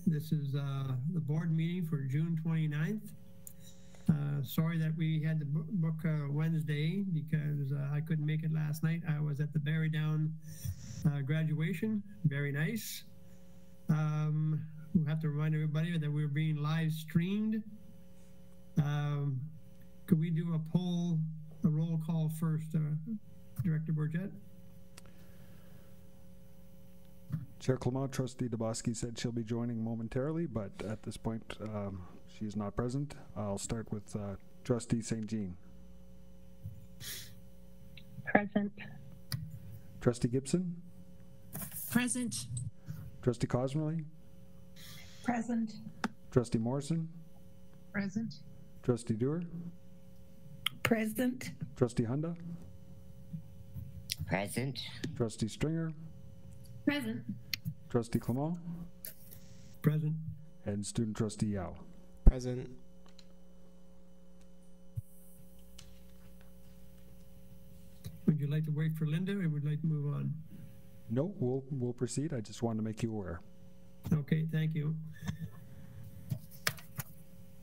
This is the board meeting for June 29th. Sorry that we had to book Wednesday because I couldn't make it last night. I was at the Barry Down graduation. Very nice. We have to remind everybody that we're being live streamed. Could we do a roll call first, Director Bourget? Chair Clement, Trustee Dubosky said she'll be joining momentarily, but at this point she's not present. I'll start with Trustee St. Jean. Present. Trustee Gibson? Present. Trustee Cosmerly? Present. Trustee Morrison? Present. Trustee Dewar? Present. Trustee Hunda? Present. Trustee Stringer? Present. Trustee Clement? Present. And Student Trustee Yao? Present. Would you like to wait for Linda or would you like to move on? No, we'll proceed. I just wanted to make you aware. Okay, thank you.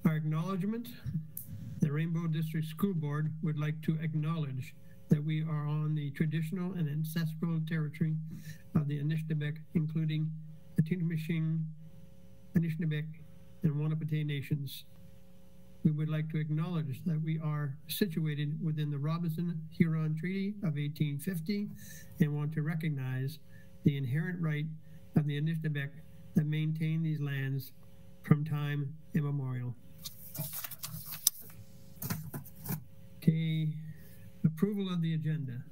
Our acknowledgement. The Rainbow District School Board would like to acknowledge that we are on the traditional and ancestral territory of the Anishinaabeg, including the Tinomishing, Anishinaabeg, and Wahnapitae nations. We would like to acknowledge that we are situated within the Robinson-Huron Treaty of 1850 and want to recognize the inherent right of the Anishinaabeg that maintain these lands from time immemorial. Okay, approval of the agenda.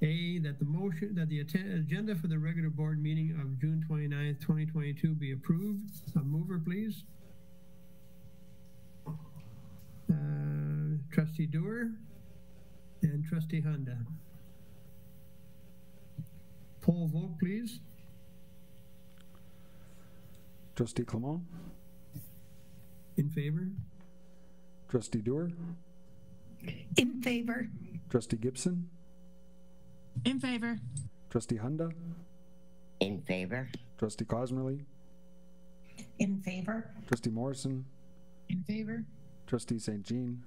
A, that the agenda for the regular board meeting of June 29th, 2022 be approved. A mover, please. Trustee Dewar and Trustee Hunda. Poll vote, please. Trustee Clement? In favor. Trustee Dewar? In favor. Trustee Gibson? In favor. Trustee Hunda? In favor. Trustee Cosmerly? In favor. Trustee Morrison? In favor. Trustee St. Jean?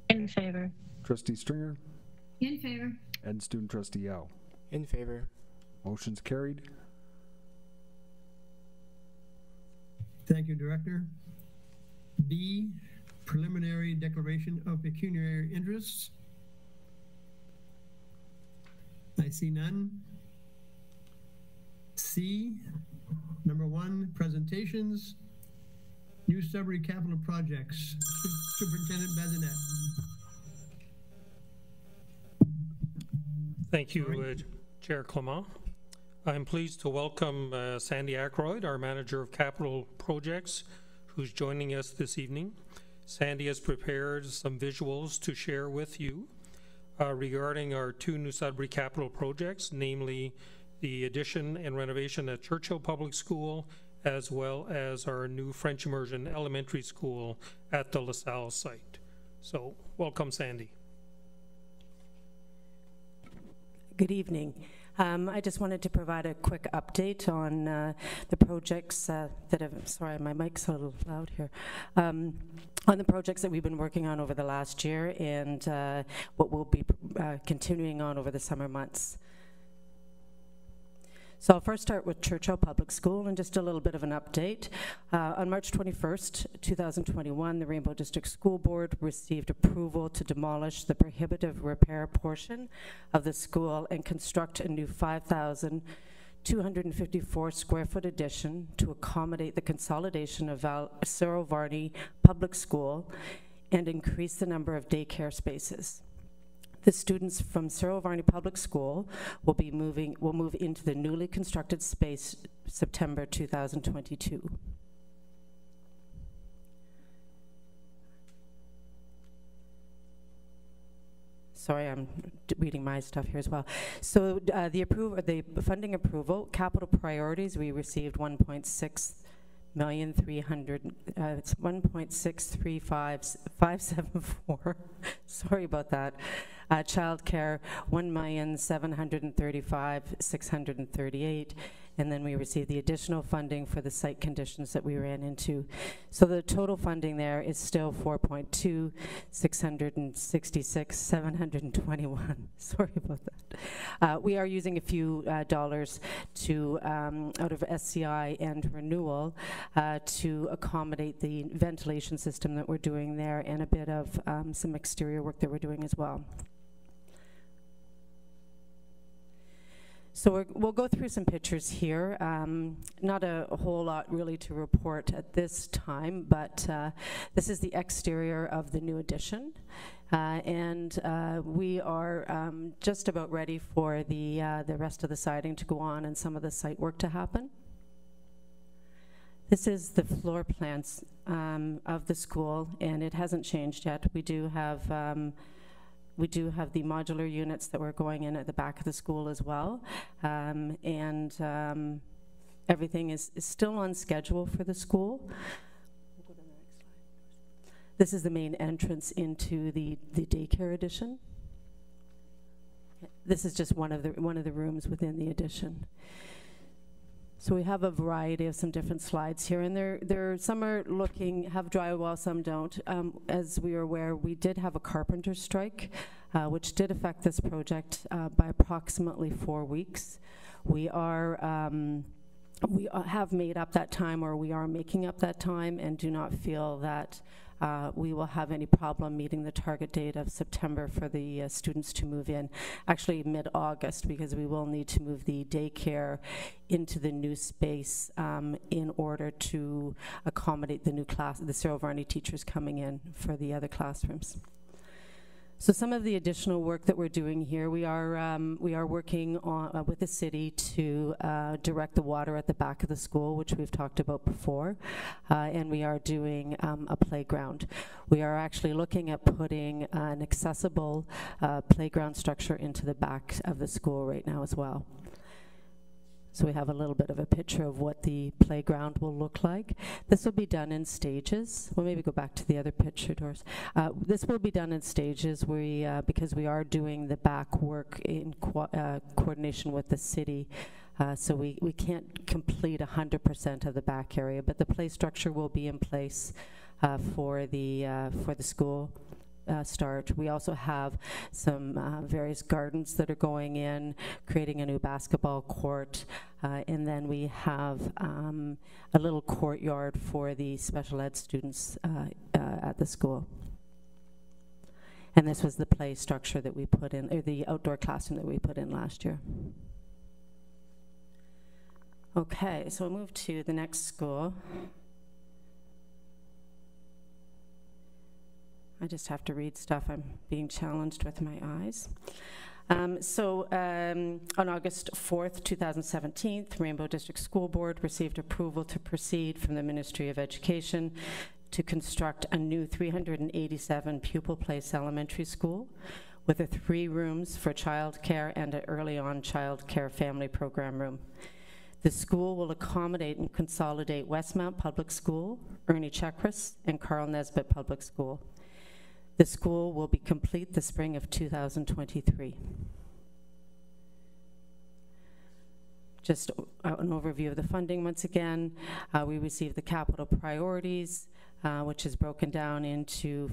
In favor. Trustee Stringer? In favor. And Student Trustee Yao? In favor. Motion's carried. Thank you, Director. B, preliminary declaration of pecuniary interests. I see none. C, number 1, presentations. New Sudbury capital projects. Superintendent Bazinet. Thank you, Chair Clement. I'm pleased to welcome Sandy Ackroyd, our Manager of Capital Projects, who's joining us this evening. Sandy has prepared some visuals to share with you regarding our 2 New Sudbury capital projects, namely the addition and renovation at Churchill Public School, as well as our new French Immersion Elementary School at the LaSalle site. So, welcome, Sandy. Good evening. I just wanted to provide a quick update on the projects that have, sorry, my mic's a little loud here, on the projects that we've been working on over the last year and what we'll be continuing on over the summer months. So I'll first start with Churchill Public School and just a little bit of an update. On March 21st, 2021, the Rainbow District School Board received approval to demolish the prohibitive repair portion of the school and construct a new 5,254 square foot addition to accommodate the consolidation of Cyril Varney Public School and increase the number of daycare spaces. The students from Cyril Varney Public School will move into the newly constructed space September 2022. Sorry, I'm reading my stuff here as well. So the funding approval, capital priorities, we received 1.6,300,000. It's 1.635574. Sorry about that. Childcare 1,735,638, And then we received the additional funding for the site conditions that we ran into. So the total funding there is still 4.2, 666, 721. Sorry about that. We are using a few dollars to out of SCI and renewal to accommodate the ventilation system that we're doing there, and a bit of some exterior work that we're doing as well. So we'll go through some pictures here. Not a whole lot really to report at this time, but this is the exterior of the new addition. And we are just about ready for the rest of the siding to go on and some of the site work to happen. This is the floor plans of the school, and it hasn't changed yet. We do have the modular units that were going in at the back of the school as well. Everything is still on schedule for the school. We'll go to the next slide. This is the main entrance into the daycare addition. This is just one of the rooms within the addition. So we have a variety of some different slides here, and some are have drywall, some don't. As we are aware, we did have a carpenter strike, which did affect this project by approximately 4 weeks. We have made up that time, or we are making up that time, and do not feel that we will have any problem meeting the target date of September for the students to move in. Actually mid-August, because we will need to move the daycare into the new space in order to accommodate the new class, the Cyril Varney teachers coming in for the other classrooms. So some of the additional work that we're doing here, we are working on with the city to direct the water at the back of the school, which we've talked about before, and we are doing a playground. We are actually looking at putting an accessible playground structure into the back of the school right now as well. So we have a little bit of a picture of what the playground will look like. This will be done in stages. We'll maybe go back to the other picture, Doris. This will be done in stages because we are doing the back work in coordination with the city. So we can't complete 100% of the back area, but the play structure will be in place for the school start. We also have some various gardens that are going in, creating a new basketball court, and then we have a little courtyard for the special ed students at the school. And this was the play structure that we put in, or the outdoor classroom that we put in last year. Okay, so we'll move to the next school. I just have to read stuff. I'm being challenged with my eyes. On August 4th, 2017, Rainbow District School Board received approval to proceed from the Ministry of Education to construct a new 387 pupil place elementary school with 3 rooms for childcare and an early on childcare family program room. The school will accommodate and consolidate Westmount Public School, Ernie Checkris, and Carl Nesbitt Public School. The school will be complete the spring of 2023. Just an overview of the funding once again. We received the capital priorities, which is broken down into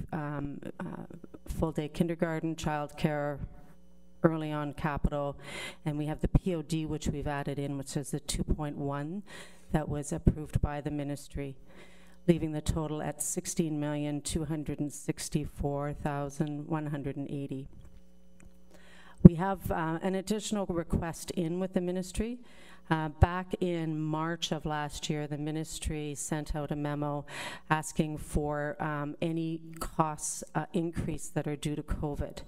full-day kindergarten, childcare, early on capital, and we have the POD, which we've added in, which is the 2.1 that was approved by the ministry, leaving the total at $16,264,180. We have an additional request in with the ministry. Back in March of last year, the ministry sent out a memo asking for any costs increase that are due to COVID.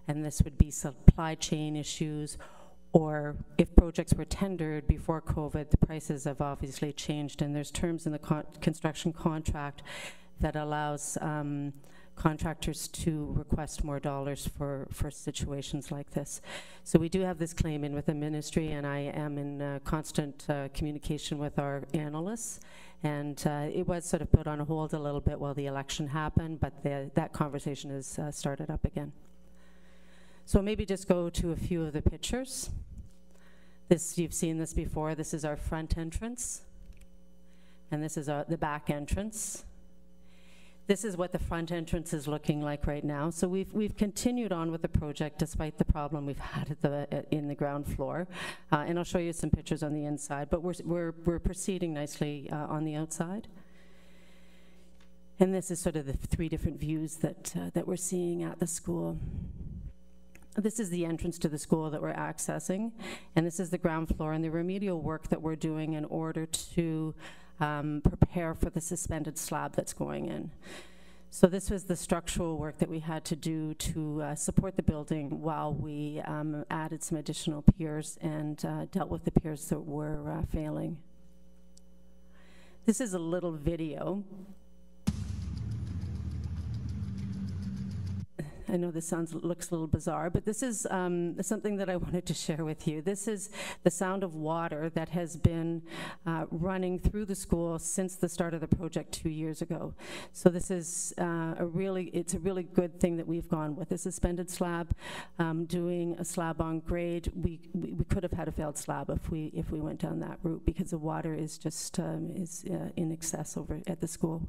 And this would be supply chain issues, or if projects were tendered before COVID, the prices have obviously changed, and there's terms in the construction contract that allows contractors to request more dollars for situations like this. So we do have this claim in with the ministry, and I am in constant communication with our analysts, and it was sort of put on hold a little bit while the election happened, but that conversation has started up again. So maybe just go to a few of the pictures. This, you've seen this before. This is our front entrance, and this is the back entrance. This is what the front entrance is looking like right now. So we've continued on with the project despite the problem we've had at in the ground floor, and I'll show you some pictures on the inside. But we're proceeding nicely on the outside. And this is sort of the 3 different views that we're seeing at the school. This is the entrance to the school that we're accessing, and this is the ground floor and the remedial work that we're doing in order to prepare for the suspended slab that's going in. So this was the structural work that we had to do to support the building while we added some additional piers and dealt with the piers that were failing. This is a little video. I know this looks a little bizarre, but this is something that I wanted to share with you. This is the sound of water that has been running through the school since the start of the project 2 years ago. So this is it's a really good thing that we've gone with a suspended slab. Doing a slab on grade, we could have had a failed slab if we went down that route, because the water is just in excess over at the school.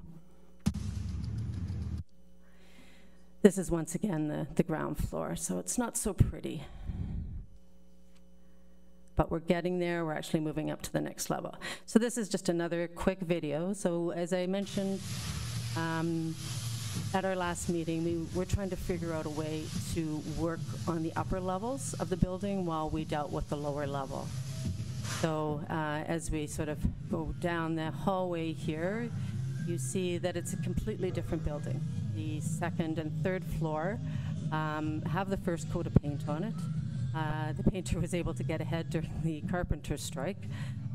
This is once again the ground floor, so it's not so pretty. But we're getting there. We're actually moving up to the next level. So this is just another quick video. So as I mentioned at our last meeting, we were trying to figure out a way to work on the upper levels of the building while we dealt with the lower level. So as we sort of go down the hallway here, you see that it's a completely different building. The second and third floor have the first coat of paint on it. The painter was able to get ahead during the carpenter's strike.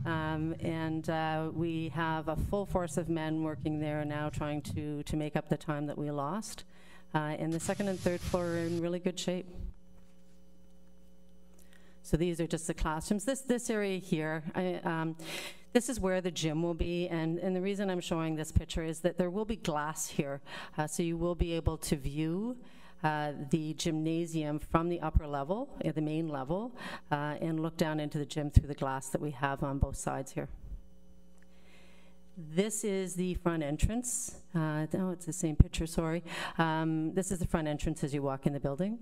We have a full force of men working there now trying to make up the time that we lost. And the second and third floor are in really good shape. So these are just the classrooms. This area here, this is where the gym will be, and the reason I'm showing this picture is that there will be glass here, so you will be able to view the gymnasium from the upper level, the main level, and look down into the gym through the glass that we have on both sides here. This is the front entrance. No, it's the same picture, sorry. This is the front entrance as you walk in the building.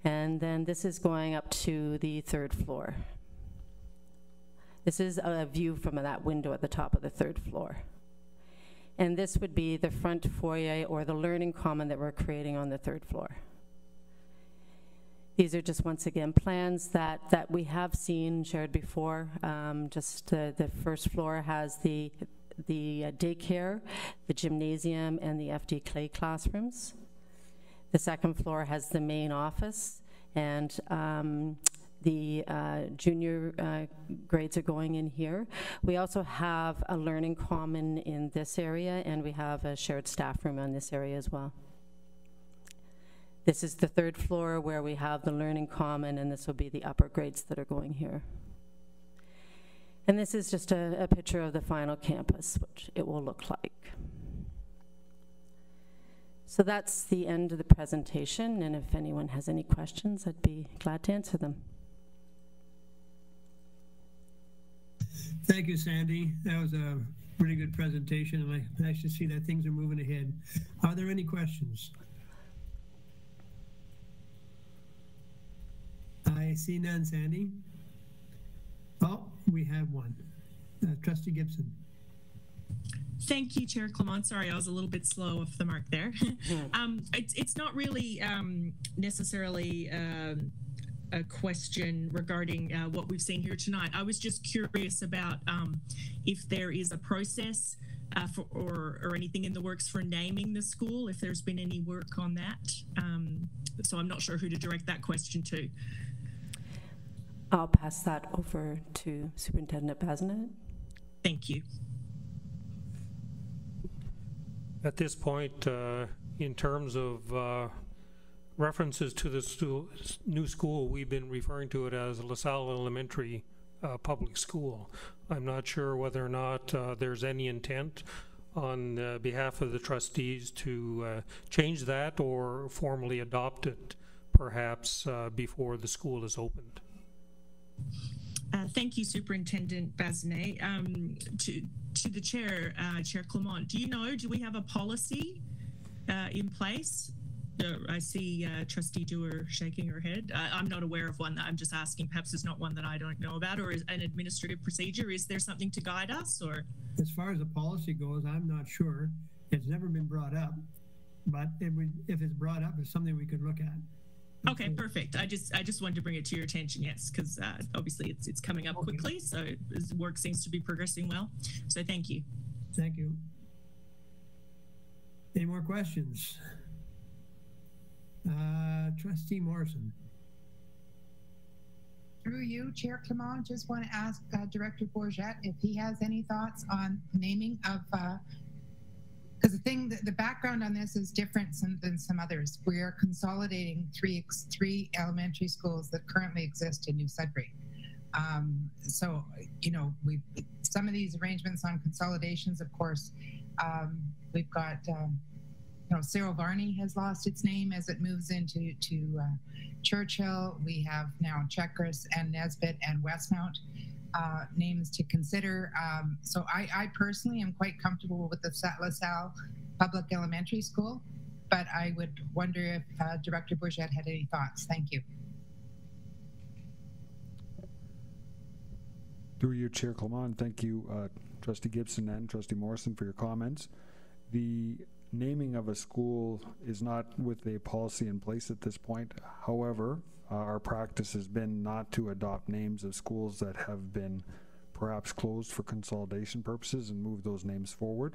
And then this is going up to the third floor. This is a view from that window at the top of the third floor. And this would be the front foyer or the learning common that we're creating on the third floor. These are just, once again, plans that we have seen, shared before. The first floor has the daycare, the gymnasium, and the FD Clay classrooms. The second floor has the main office, and the junior grades are going in here. We also have a learning common in this area, and we have a shared staff room on this area as well. This is the third floor where we have the learning common, and this will be the upper grades that are going here. And this is just a picture of the final campus, which it will look like. So that's the end of the presentation, and if anyone has any questions, I'd be glad to answer them. Thank you, Sandy. That was a really good presentation, and I nice to see that things are moving ahead. Are there any questions? I see none, Sandy. Oh, we have one. Trustee Gibson. Thank you, Chair Clement. Sorry, I was a little bit slow off the mark there. It's not really necessarily a question regarding what we've seen here tonight. I was just curious about if there is a process or anything in the works for naming the school, if there's been any work on that. So I'm not sure who to direct that question to. I'll pass that over to Superintendent Bazinet. Thank you. At this point, in terms of references to the new school, we've been referring to it as LaSalle Elementary Public School. I'm not sure whether or not there's any intent on behalf of the trustees to change that or formally adopt it, perhaps before the school is opened. Thank you, Superintendent Bazinet. To the Chair, Chair Clement, do we have a policy in place? I see Trustee Dewar shaking her head. I'm not aware of one. That I'm just asking. Perhaps there's not one that I don't know about, or is an administrative procedure. Is there something to guide us, or? As far as the policy goes, I'm not sure. It's never been brought up, but if it's brought up, it's something we could look at. Okay, perfect. I just wanted to bring it to your attention, yes, because obviously it's coming up quickly, so work seems to be progressing well. So thank you. Thank you. Any more questions? Trustee Morrison. Through you, Chair Clement, just want to ask Director Bourget if he has any thoughts on naming of, because the background on this is different than some others. We are consolidating three elementary schools that currently exist in New Sudbury. So, some of these arrangements on consolidations, of course, we've got, Cyril Varney has lost its name as it moves into Churchill. We have now Checkers and Nesbitt and Westmount names to consider. So I personally am quite comfortable with the LaSalle Public Elementary School, but I would wonder if Director Bourget had any thoughts. Thank you. Through you, Chair Clement, thank you, Trustee Gibson and Trustee Morrison, for your comments. The naming of a school is not with a policy in place at this point. However, our practice has been not to adopt names of schools that have been perhaps closed for consolidation purposes and move those names forward.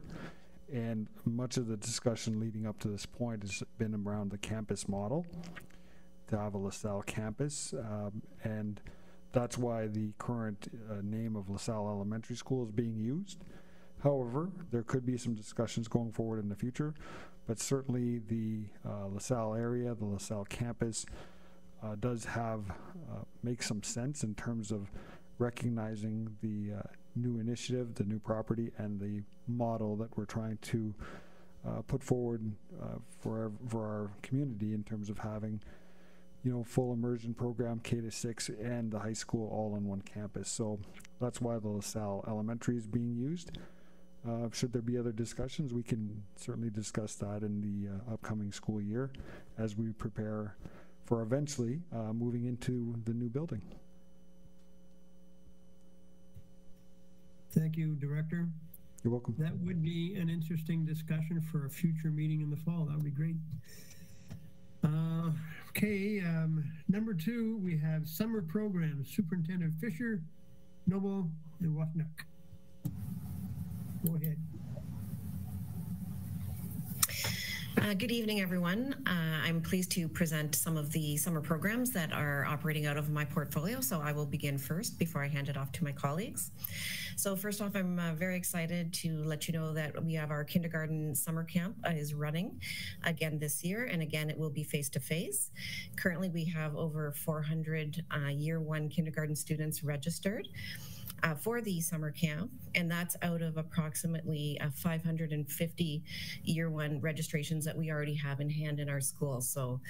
And much of the discussion leading up to this point has been around the campus model, to have a LaSalle campus, and that's why the current name of LaSalle Elementary School is being used. However, there could be some discussions going forward in the future, but certainly the LaSalle area, the LaSalle campus, does make some sense in terms of recognizing the new initiative, the new property, and the model that we're trying to put forward for our community in terms of having, full immersion program, K-6, and the high school all on one campus. So that's why the LaSalle Elementary is being used. Should there be other discussions, we can certainly discuss that in the upcoming school year as we prepare for eventually moving into the new building. Thank you, Director. You're welcome. That would be an interesting discussion for a future meeting in the fall. That would be great. Okay, number 2, we have summer programs. Superintendent Fisher, Noble, and Wapnock. Go ahead. Good evening, everyone. I'm pleased to present some of the summer programs that are operating out of my portfolio. So I will begin first before I hand it off to my colleagues. So first off, I'm very excited to let you know that we have our kindergarten summer camp is running again this year. And again, it will be face-to-face. Currently, we have over 400 year 1 kindergarten students registered for the summer camp, and that's out of approximately 550 year 1 registrations that we already have in hand in our schools. So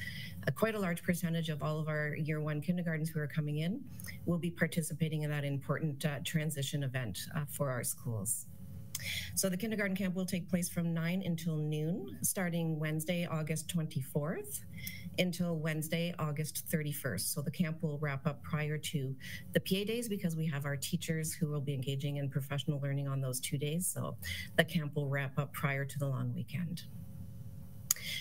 quite a large percentage of all of our year 1 kindergartens who are coming in will be participating in that important transition event for our schools. So the kindergarten camp will take place from 9 until noon, starting Wednesday, August 24th, until Wednesday, August 31st. So the camp will wrap up prior to the PA days because we have our teachers who will be engaging in professional learning on those 2 days. So the camp will wrap up prior to the long weekend.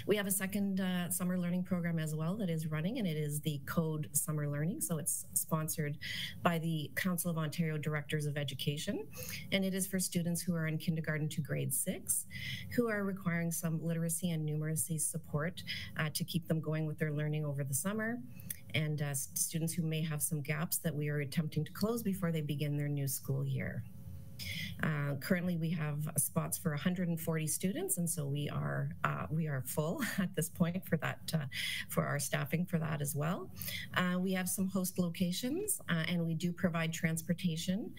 We have a second summer learning program as well that is running, and it is the Code Summer Learning. So it's sponsored by the Council of Ontario Directors of Education, and it is for students who are in kindergarten to grade 6, who are requiring some literacy and numeracy support to keep them going with their learning over the summer, and students who may have some gaps that we are attempting to close before they begin their new school year. Currently, we have spots for 140 students, and so we are full at this point for that for our staffing for that as well. We have some host locations, and we do provide transportation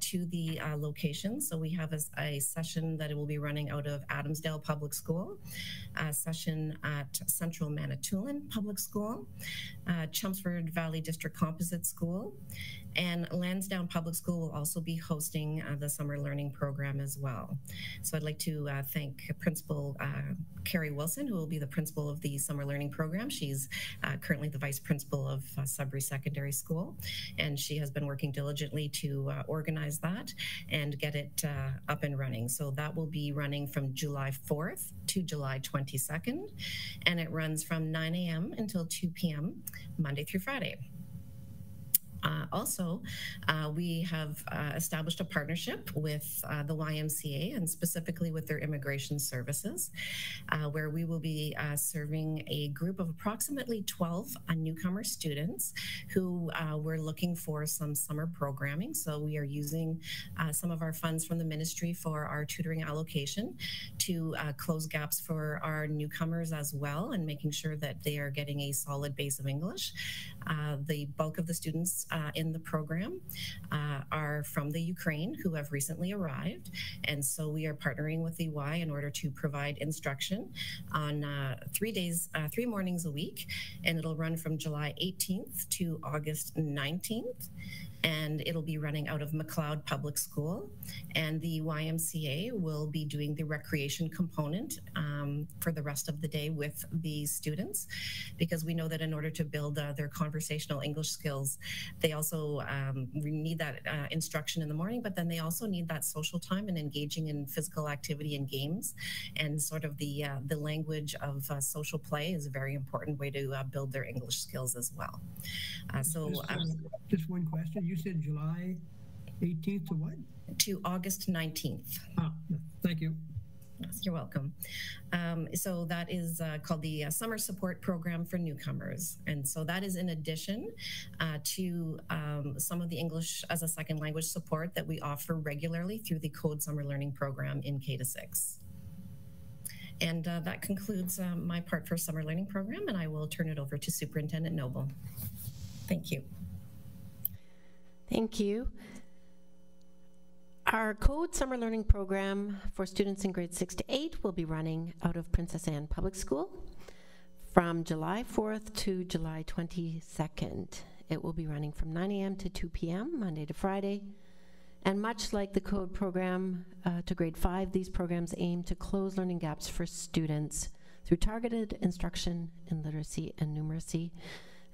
to the locations. So we have a session that it will be running out of Adamsdale Public School, a session at Central Manitoulin Public School, Chelmsford Valley District Composite School, and Lansdowne Public School will also be hosting the summer learning program as well. So I'd like to thank Principal Carrie Wilson, who will be the principal of the summer learning program. She's currently the vice principal of Sudbury Secondary School, and she has been working diligently to organize that and get it up and running. So that will be running from July 4th to July 22nd, and it runs from 9 a.m. until 2 p.m. Monday through Friday. Also, we have established a partnership with the YMCA and specifically with their immigration services, where we will be serving a group of approximately 12 newcomer students who were looking for some summer programming. So we are using some of our funds from the ministry for our tutoring allocation to close gaps for our newcomers as well, and making sure that they are getting a solid base of English. The bulk of the students in the program are from the Ukraine who have recently arrived, and so we are partnering with the Y in order to provide instruction on 3 mornings a week, and it'll run from July 18th to August 19th. And it'll be running out of McLeod Public School, and the YMCA will be doing the recreation component for the rest of the day with the students, because we know that in order to build their conversational English skills, they also need that instruction in the morning, but then they also need that social time and engaging in physical activity and games, and sort of the language of social play is a very important way to build their English skills as well. Just one question. You said July 18th to what? To August 19th. Ah, thank you. Yes, you're welcome. So that is called the Summer Support Program for Newcomers. And so that is in addition to some of the English as a second language support that we offer regularly through the Code Summer Learning Program in K-6. And that concludes my part for Summer Learning Program, and I will turn it over to Superintendent Noble. Thank you. Thank you. Our Code Summer Learning Program for students in grades 6 to 8 will be running out of Princess Anne Public School from July 4th to July 22nd. It will be running from 9 a.m. to 2 p.m. Monday to Friday. And much like the Code program to grade 5, these programs aim to close learning gaps for students through targeted instruction in literacy and numeracy.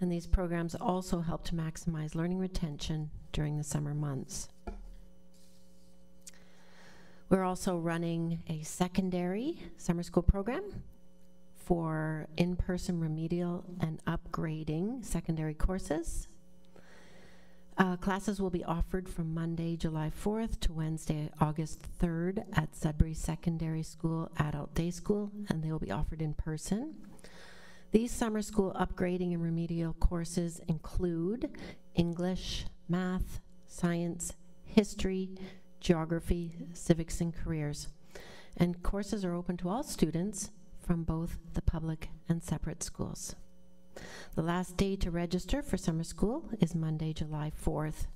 And these programs also help to maximize learning retention during the summer months. We're also running a secondary summer school program for in-person remedial and upgrading secondary courses. Classes will be offered from Monday, July 4th to Wednesday, August 3rd at Sudbury Secondary School Adult Day School, and they will be offered in person. These summer school upgrading and remedial courses include English, math, science, history, geography, civics, and careers. And courses are open to all students from both the public and separate schools. The last day to register for summer school is Monday, July 4th,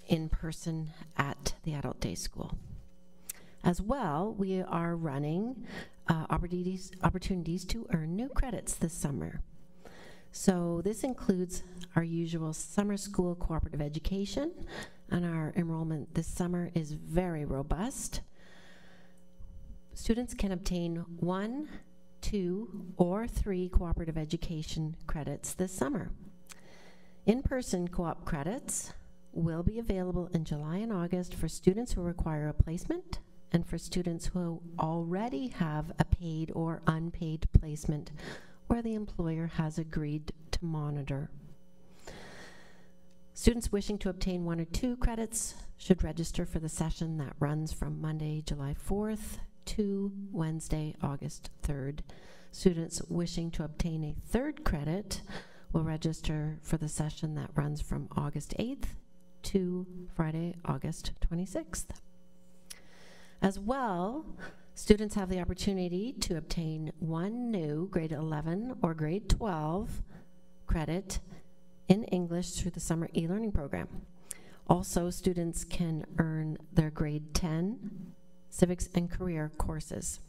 in person at the Adult Day School. As well, we are running opportunities to earn new credits this summer. So this includes our usual summer school cooperative education, and our enrollment this summer is very robust. Students can obtain 1, 2, or 3 cooperative education credits this summer. In-person co-op credits will be available in July and August for students who require a placement and for students who already have a paid or unpaid placement where the employer has agreed to monitor. Students wishing to obtain 1 or 2 credits should register for the session that runs from Monday, July 4th to Wednesday, August 3rd. Students wishing to obtain a 3rd credit will register for the session that runs from August 8th to Friday, August 26th. As well, students have the opportunity to obtain one new grade 11 or grade 12 credit in English through the summer e-learning program. Also, students can earn their grade 10 civics and career courses.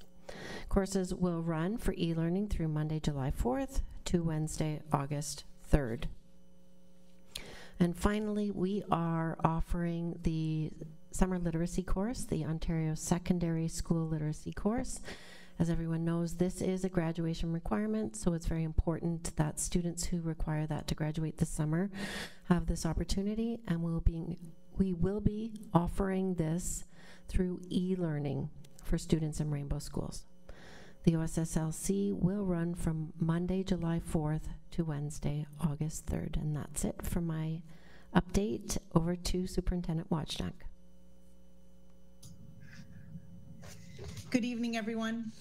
Courses will run for e-learning through Monday, July 4th to Wednesday, August 3rd. And finally, we are offering the summer literacy course, the Ontario Secondary School Literacy course. As everyone knows, this is a graduation requirement, so it's very important that students who require that to graduate this summer have this opportunity, and we will be offering this through e-learning for students in Rainbow Schools. The OSSLC will run from Monday, July 4th to Wednesday, August 3rd, and that's it for my update. Over to Superintendent Wojnak. Good evening, everyone.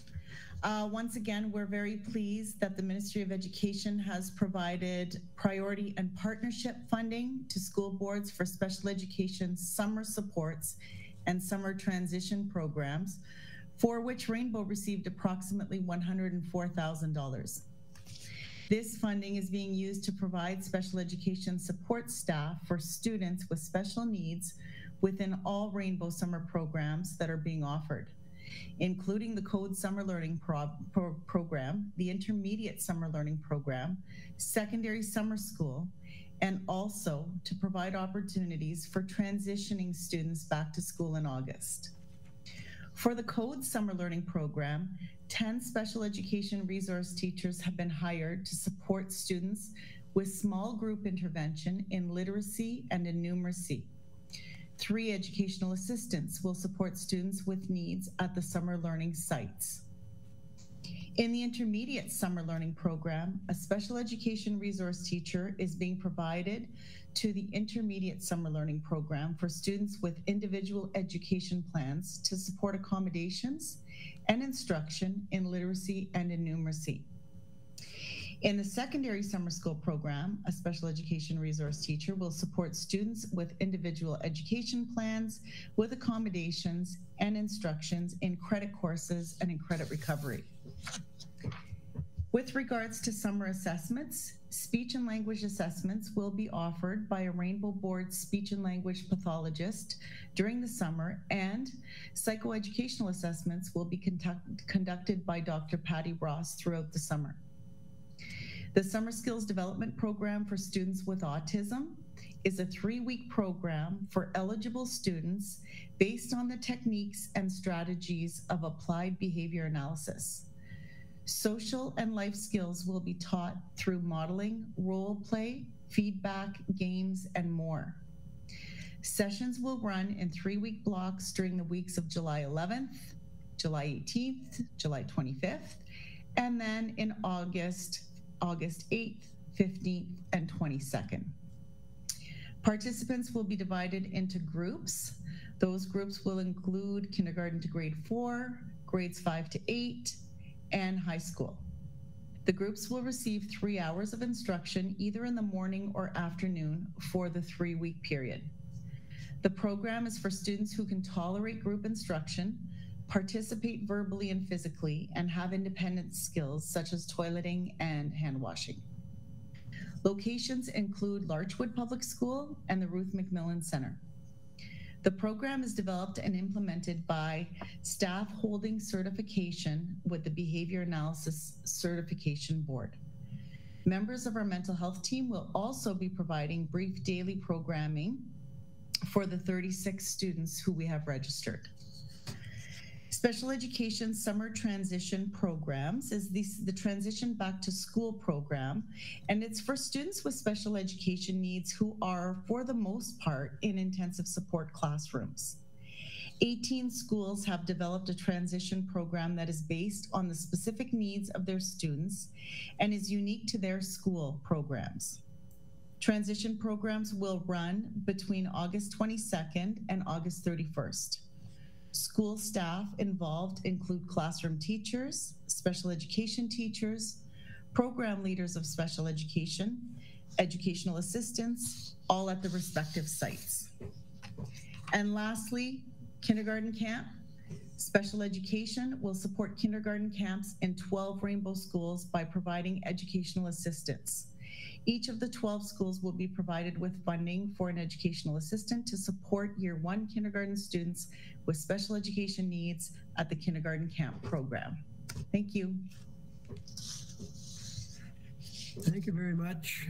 Once again, we're very pleased that the Ministry of Education has provided priority and partnership funding to school boards for special education summer supports and summer transition programs, for which Rainbow received approximately $104,000. This funding is being used to provide special education support staff for students with special needs within all Rainbow summer programs that are being offered, including the Code Summer Learning Program, the Intermediate Summer Learning Program, Secondary Summer School, and also to provide opportunities for transitioning students back to school in August. For the Code Summer Learning Program, 10 special education resource teachers have been hired to support students with small group intervention in literacy and in numeracy. 3 educational assistants will support students with needs at the summer learning sites. In the Intermediate Summer Learning Program, a special education resource teacher is being provided to the Intermediate Summer Learning Program for students with individual education plans to support accommodations and instruction in literacy and in numeracy. In the Secondary Summer School Program, a special education resource teacher will support students with individual education plans with accommodations and instructions in credit courses and in credit recovery. With regards to summer assessments, speech and language assessments will be offered by a Rainbow Board speech and language pathologist during the summer, and psychoeducational assessments will be conducted by Dr. Patty Ross throughout the summer. The Summer Skills Development Program for students with autism is a 3-week program for eligible students based on the techniques and strategies of applied behavior analysis. Social and life skills will be taught through modeling, role play, feedback, games, and more. Sessions will run in 3-week blocks during the weeks of July 11th, July 18th, July 25th, and then in August 8th, 15th, and 22nd. Participants will be divided into groups. Those groups will include kindergarten to grade 4, grades 5 to 8, and high school. The groups will receive 3 hours of instruction either in the morning or afternoon for the 3-week period. The program is for students who can tolerate group instruction, participate verbally and physically, and have independent skills such as toileting and hand washing. Locations include Larchwood Public School and the Ruth McMillan Center. The program is developed and implemented by staff holding certification with the Behavior Analysis Certification Board. Members of our mental health team will also be providing brief daily programming for the 36 students who we have registered. Special Education Summer Transition Programs is the Transition Back to School program, and it's for students with special education needs who are, for the most part, in intensive support classrooms. 18 schools have developed a transition program that is based on the specific needs of their students and is unique to their school programs. Transition programs will run between August 22nd and August 31st. School staff involved include classroom teachers, special education teachers, program leaders of special education, educational assistants, all at the respective sites. And lastly, kindergarten camp. Special education will support kindergarten camps in 12 Rainbow schools by providing educational assistance. Each of the 12 schools will be provided with funding for an educational assistant to support year 1 kindergarten students with special education needs at the kindergarten camp program. Thank you. Thank you very much,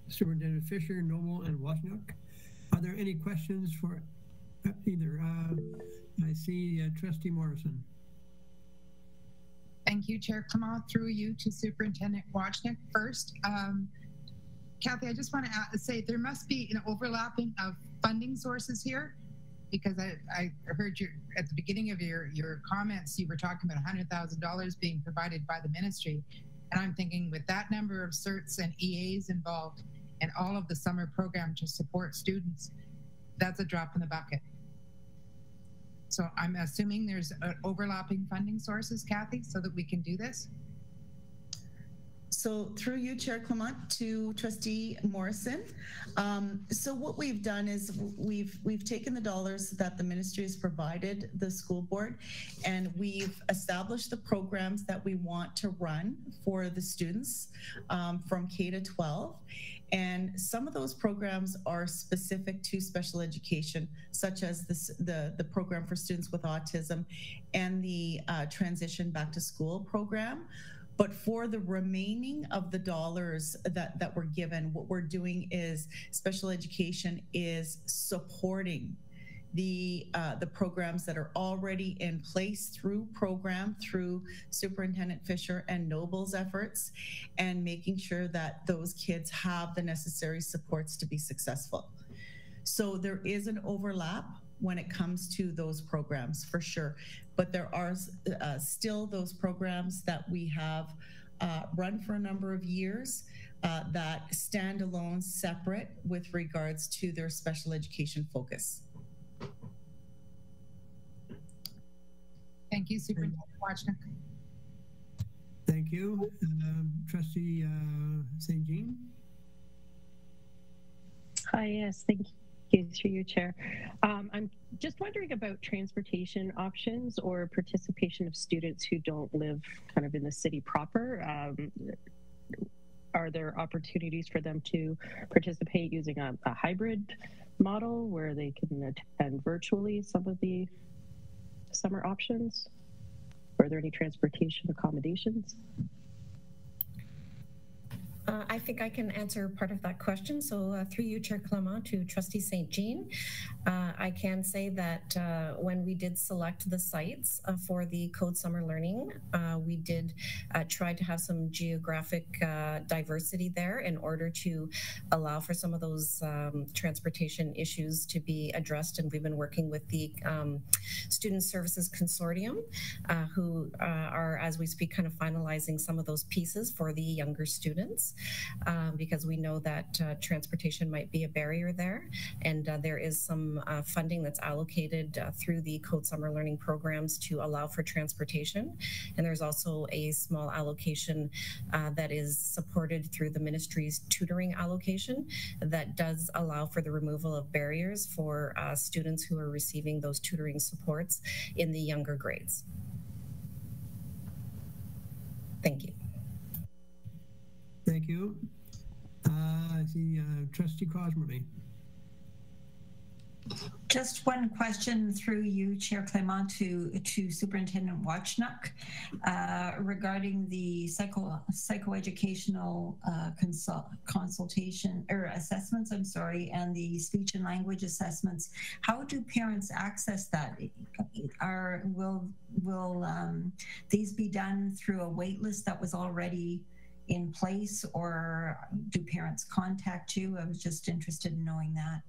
Superintendent Fisher, Noble, and Washnock. Are there any questions for either? I see Trustee Morrison. Thank you, Chair Clement. Through you to Superintendent Washnock first. Kathy, I just want to say there must be an overlapping of funding sources here, because I heard you at the beginning of your comments, you were talking about $100,000 being provided by the ministry. And I'm thinking with that number of certs and EAs involved and all of the summer program to support students, that's a drop in the bucket. So I'm assuming there's overlapping funding sources, Kathy, so that we can do this? So through you, Chair Clement, to Trustee Morrison. So what we've done is we've taken the dollars that the ministry has provided the school board, and we've established the programs that we want to run for the students from K to 12. And some of those programs are specific to special education, such as the program for students with autism and the transition back to school program. But for the remaining of the dollars that we're given, what we're doing is special education is supporting the programs that are already in place through Superintendent Fisher and Noble's efforts, and making sure that those kids have the necessary supports to be successful. So there is an overlap when it comes to those programs, for sure. But there are still those programs that we have run for a number of years that stand alone, separate with regards to their special education focus. Thank you, Superintendent Washnock. Thank you. Trustee St. Jean. Hi, yes, thank you through you, Chair. I'm just wondering about transportation options or participation of students who don't live kind of in the city proper. Are there opportunities for them to participate using a hybrid model where they can attend virtually some of the summer options? Are there any transportation accommodations? I think I can answer part of that question. So through you, Chair Clement, to Trustee St. Jean, I can say that when we did select the sites for the Code Summer Learning, we did try to have some geographic diversity there in order to allow for some of those transportation issues to be addressed. And we've been working with the Student Services Consortium, who are, as we speak, kind of finalizing some of those pieces for the younger students. Because we know that transportation might be a barrier there, and there is some funding that's allocated through the Code Summer Learning programs to allow for transportation, and there's also a small allocation that is supported through the ministry's tutoring allocation that does allow for the removal of barriers for students who are receiving those tutoring supports in the younger grades. Thank you. Thank you. I see Trustee Cosmely. Just one question through you, Chair Clement, to Superintendent Washnock regarding the psychoeducational consultation or assessments, I'm sorry, and the speech and language assessments. How do parents access that? Will these be done through a wait list that was already in place, or do parents contact you? I was just interested in knowing that.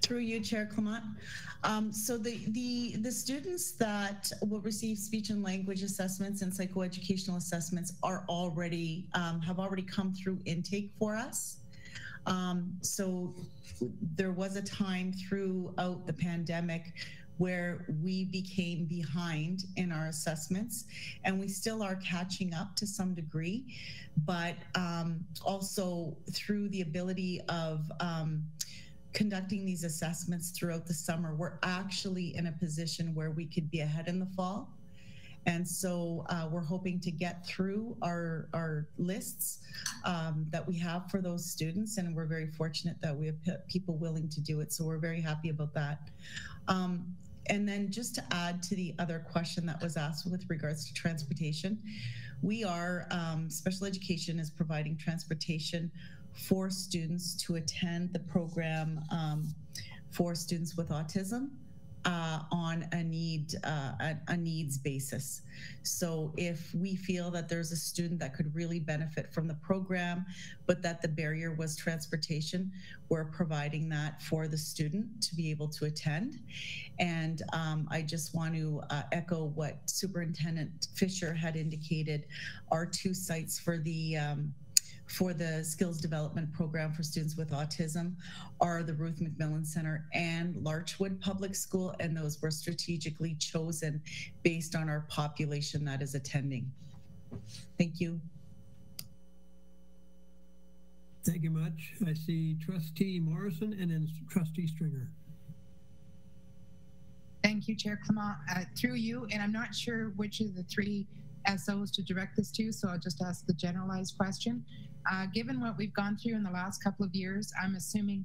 Through you, Chair Clement. So the students that will receive speech and language assessments and psychoeducational assessments are already have already come through intake for us. So there was a time throughout the pandemic where we became behind in our assessments, and we still are catching up to some degree, but also through the ability of conducting these assessments throughout the summer, we're actually in a position where we could be ahead in the fall. And so we're hoping to get through our lists that we have for those students, and we're very fortunate that we have people willing to do it. So we're very happy about that. And then just to add to the other question that was asked with regards to transportation, we are, special education is providing transportation for students to attend the program for students with autism on a needs basis. So if we feel that there's a student that could really benefit from the program, but that the barrier was transportation, we're providing that for the student to be able to attend. And I just want to echo what Superintendent Fisher had indicated. Our two sites for the skills development program for students with autism are the Ruth McMillan Center and Larchwood Public School, and those were strategically chosen based on our population that is attending. Thank you. Thank you much. I see Trustee Morrison and then Trustee Stringer. Thank you, Chair Clement. Through you, and I'm not sure which of the three SOs to direct this to, so I'll just ask the generalized question. Given what we've gone through in the last couple of years, I'm assuming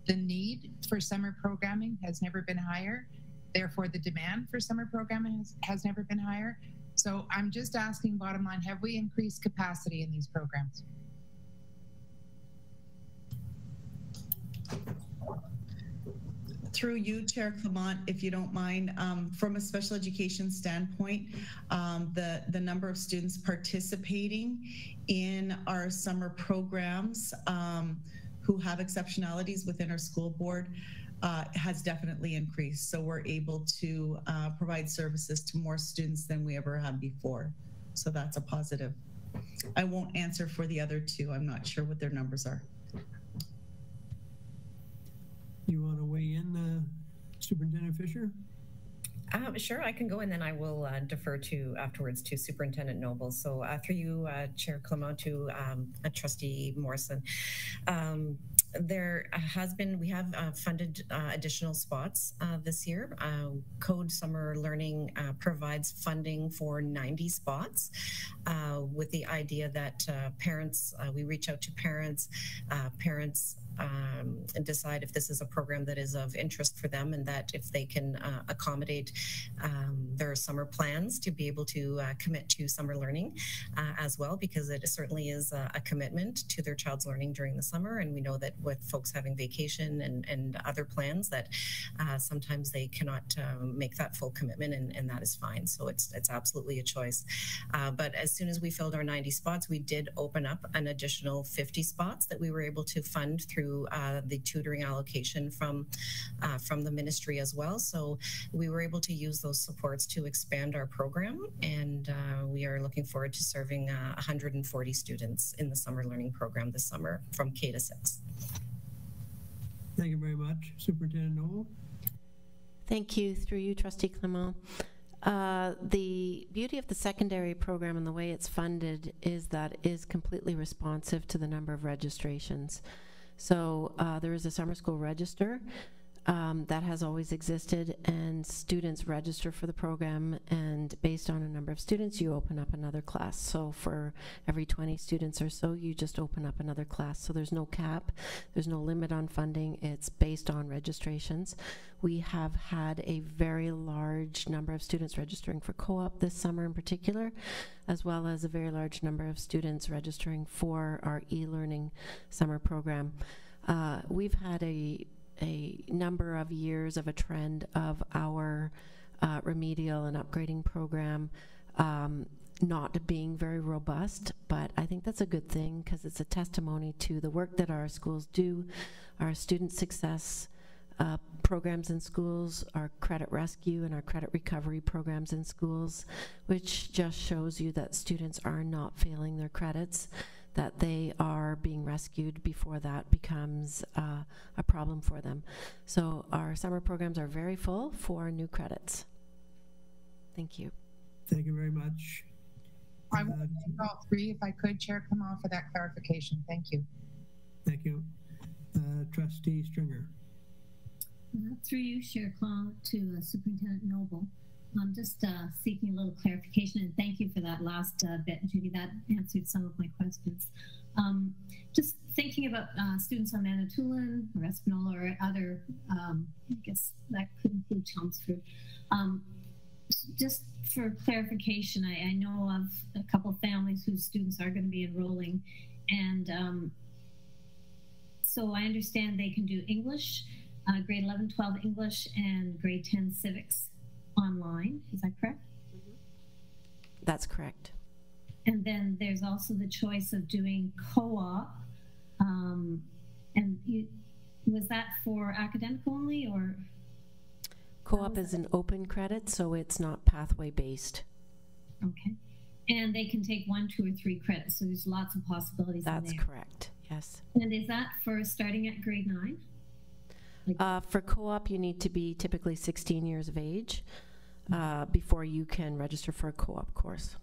the need for summer programming has never been higher. Therefore, the demand for summer programming has never been higher. So I'm just asking, bottom line, have we increased capacity in these programs? Through you, Chair Clement, if you don't mind, from a special education standpoint, the number of students participating in our summer programs who have exceptionalities within our school board has definitely increased. So we're able to provide services to more students than we ever have before. So that's a positive. I won't answer for the other two. I'm not sure what their numbers are. You want to weigh in, Superintendent Fisher? Sure, I can go, and then I will defer to afterwards to Superintendent Noble. So through you, Chair Clement, to Trustee Morrison. There has been, we have funded additional spots this year. Code Summer Learning provides funding for 90 spots with the idea that parents, we reach out to parents, and decide if this is a program that is of interest for them, and that if they can accommodate their summer plans to be able to commit to summer learning as well, because it certainly is a commitment to their child's learning during the summer. And we know that with folks having vacation and other plans, that sometimes they cannot make that full commitment, and that is fine. So it's absolutely a choice. But as soon as we filled our 90 spots, we did open up an additional 50 spots that we were able to fund through the tutoring allocation from the ministry as well. So we were able to use those supports to expand our program, and we are looking forward to serving 140 students in the summer learning program this summer from K to 6. Thank you very much. Superintendent Noble. Thank you. Through you, Trustee Clement. The beauty of the secondary program and the way it's funded is that it is completely responsive to the number of registrations. So there is a summer school register that has always existed, and students register for the program, and based on a number of students, you open up another class. So for every 20 students or so, you just open up another class. So there's no cap, there's no limit on funding, it's based on registrations. We have had a very large number of students registering for co-op this summer in particular, as well as a very large number of students registering for our e-learning summer program. We've had a number of years of a trend of our remedial and upgrading program not being very robust, but I think that's a good thing because it's a testimony to the work that our schools do, our student success programs in schools, our credit rescue and our credit recovery programs in schools, which just shows you that students are not failing their credits, that they are being rescued before that becomes a problem for them. So our summer programs are very full for new credits. Thank you. Thank you very much. I want to thank all three, if I could, Chair Clement, for that clarification. Thank you. Thank you. Trustee Stringer. Through you, Chair Clement, to Superintendent Noble. I'm just seeking a little clarification, and thank you for that last bit, Judy. That answered some of my questions. Just thinking about students on Manitoulin or Espanola or other, I guess that could include Chelmsford. Just for clarification, I know of a couple families whose students are going to be enrolling, and so I understand they can do English, grade 11, 12 English, and grade 10 civics online. Is that correct? That's correct. And then there's also the choice of doing co-op. And was that for academic only, or? Co-op is an open credit, so it's not pathway based. Okay. And they can take 1, 2, or 3 credits, so there's lots of possibilities. That's in there. correct, yes. And is that for starting at grade 9? For co-op, you need to be typically 16 years of age before you can register for a co-op course.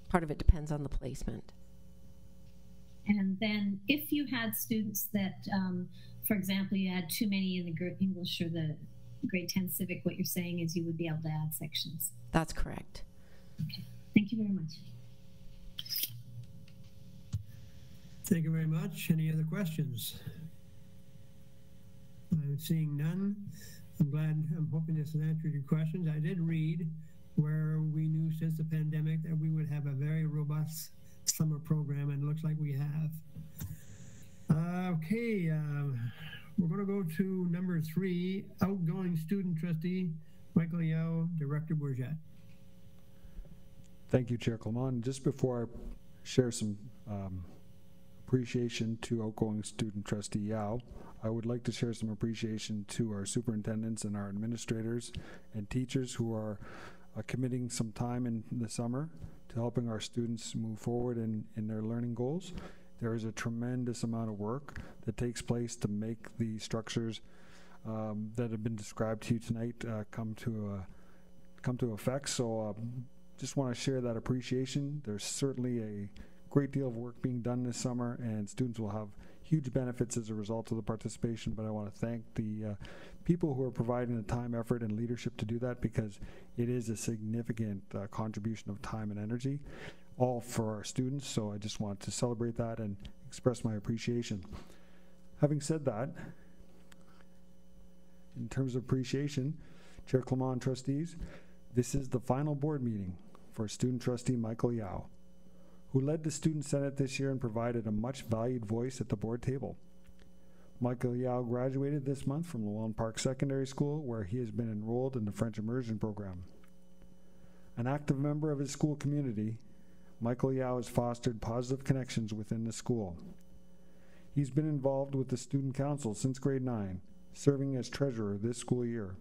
Part of it depends on the placement. And then if you had students that, for example, you had too many in the English or the grade 10 civic, what you're saying is you would be able to add sections. That's correct. Okay, thank you very much. Thank you very much. Any other questions? I'm seeing none. I'm hoping this has answered your questions. I did read where we knew since the pandemic that we would have a very robust summer program, and it looks like we have. Okay, we're going to go to number 3, outgoing student trustee, Michael Yao, Director Bourget. Thank you, Chair Clement. Just before I share some appreciation to outgoing student trustee Yao, I would like to share some appreciation to our superintendents and our administrators and teachers who are committing some time in the summer to helping our students move forward in their learning goals. There is a tremendous amount of work that takes place to make the structures that have been described to you tonight come to effect. So just want to share that appreciation. There's certainly a great deal of work being done this summer, and students will have huge benefits as a result of the participation, but I want to thank the people who are providing the time, effort, and leadership to do that, because it is a significant contribution of time and energy, all for our students. So I just want to celebrate that and express my appreciation. Having said that, in terms of appreciation, Chair Clement and trustees, this is the final board meeting for student trustee Michael Yao, who led the Student Senate this year and provided a much valued voice at the board table. Michael Yao graduated this month from Llewellyn Park Secondary School, where he has been enrolled in the French Immersion Program. An active member of his school community, Michael Yao has fostered positive connections within the school. He's been involved with the Student Council since grade 9, serving as treasurer this school year.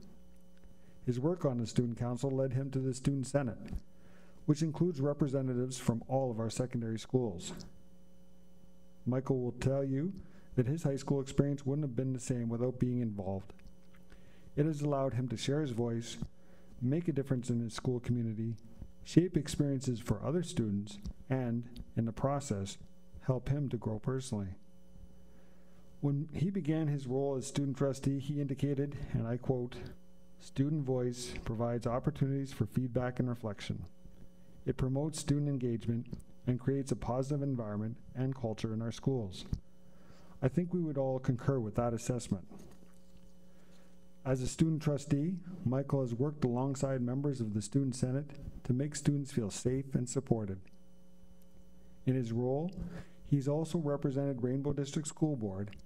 His work on the Student Council led him to the Student Senate, which includes representatives from all of our secondary schools. Michael will tell you that his high school experience wouldn't have been the same without being involved. It has allowed him to share his voice, make a difference in his school community, shape experiences for other students, and, in the process, help him to grow personally. When he began his role as student trustee, he indicated, and I quote, "Student voice provides opportunities for feedback and reflection. It promotes student engagement and creates a positive environment and culture in our schools." I think we would all concur with that assessment. As a student trustee, Michael has worked alongside members of the Student Senate to make students feel safe and supported. In his role, he's also represented Rainbow District School Board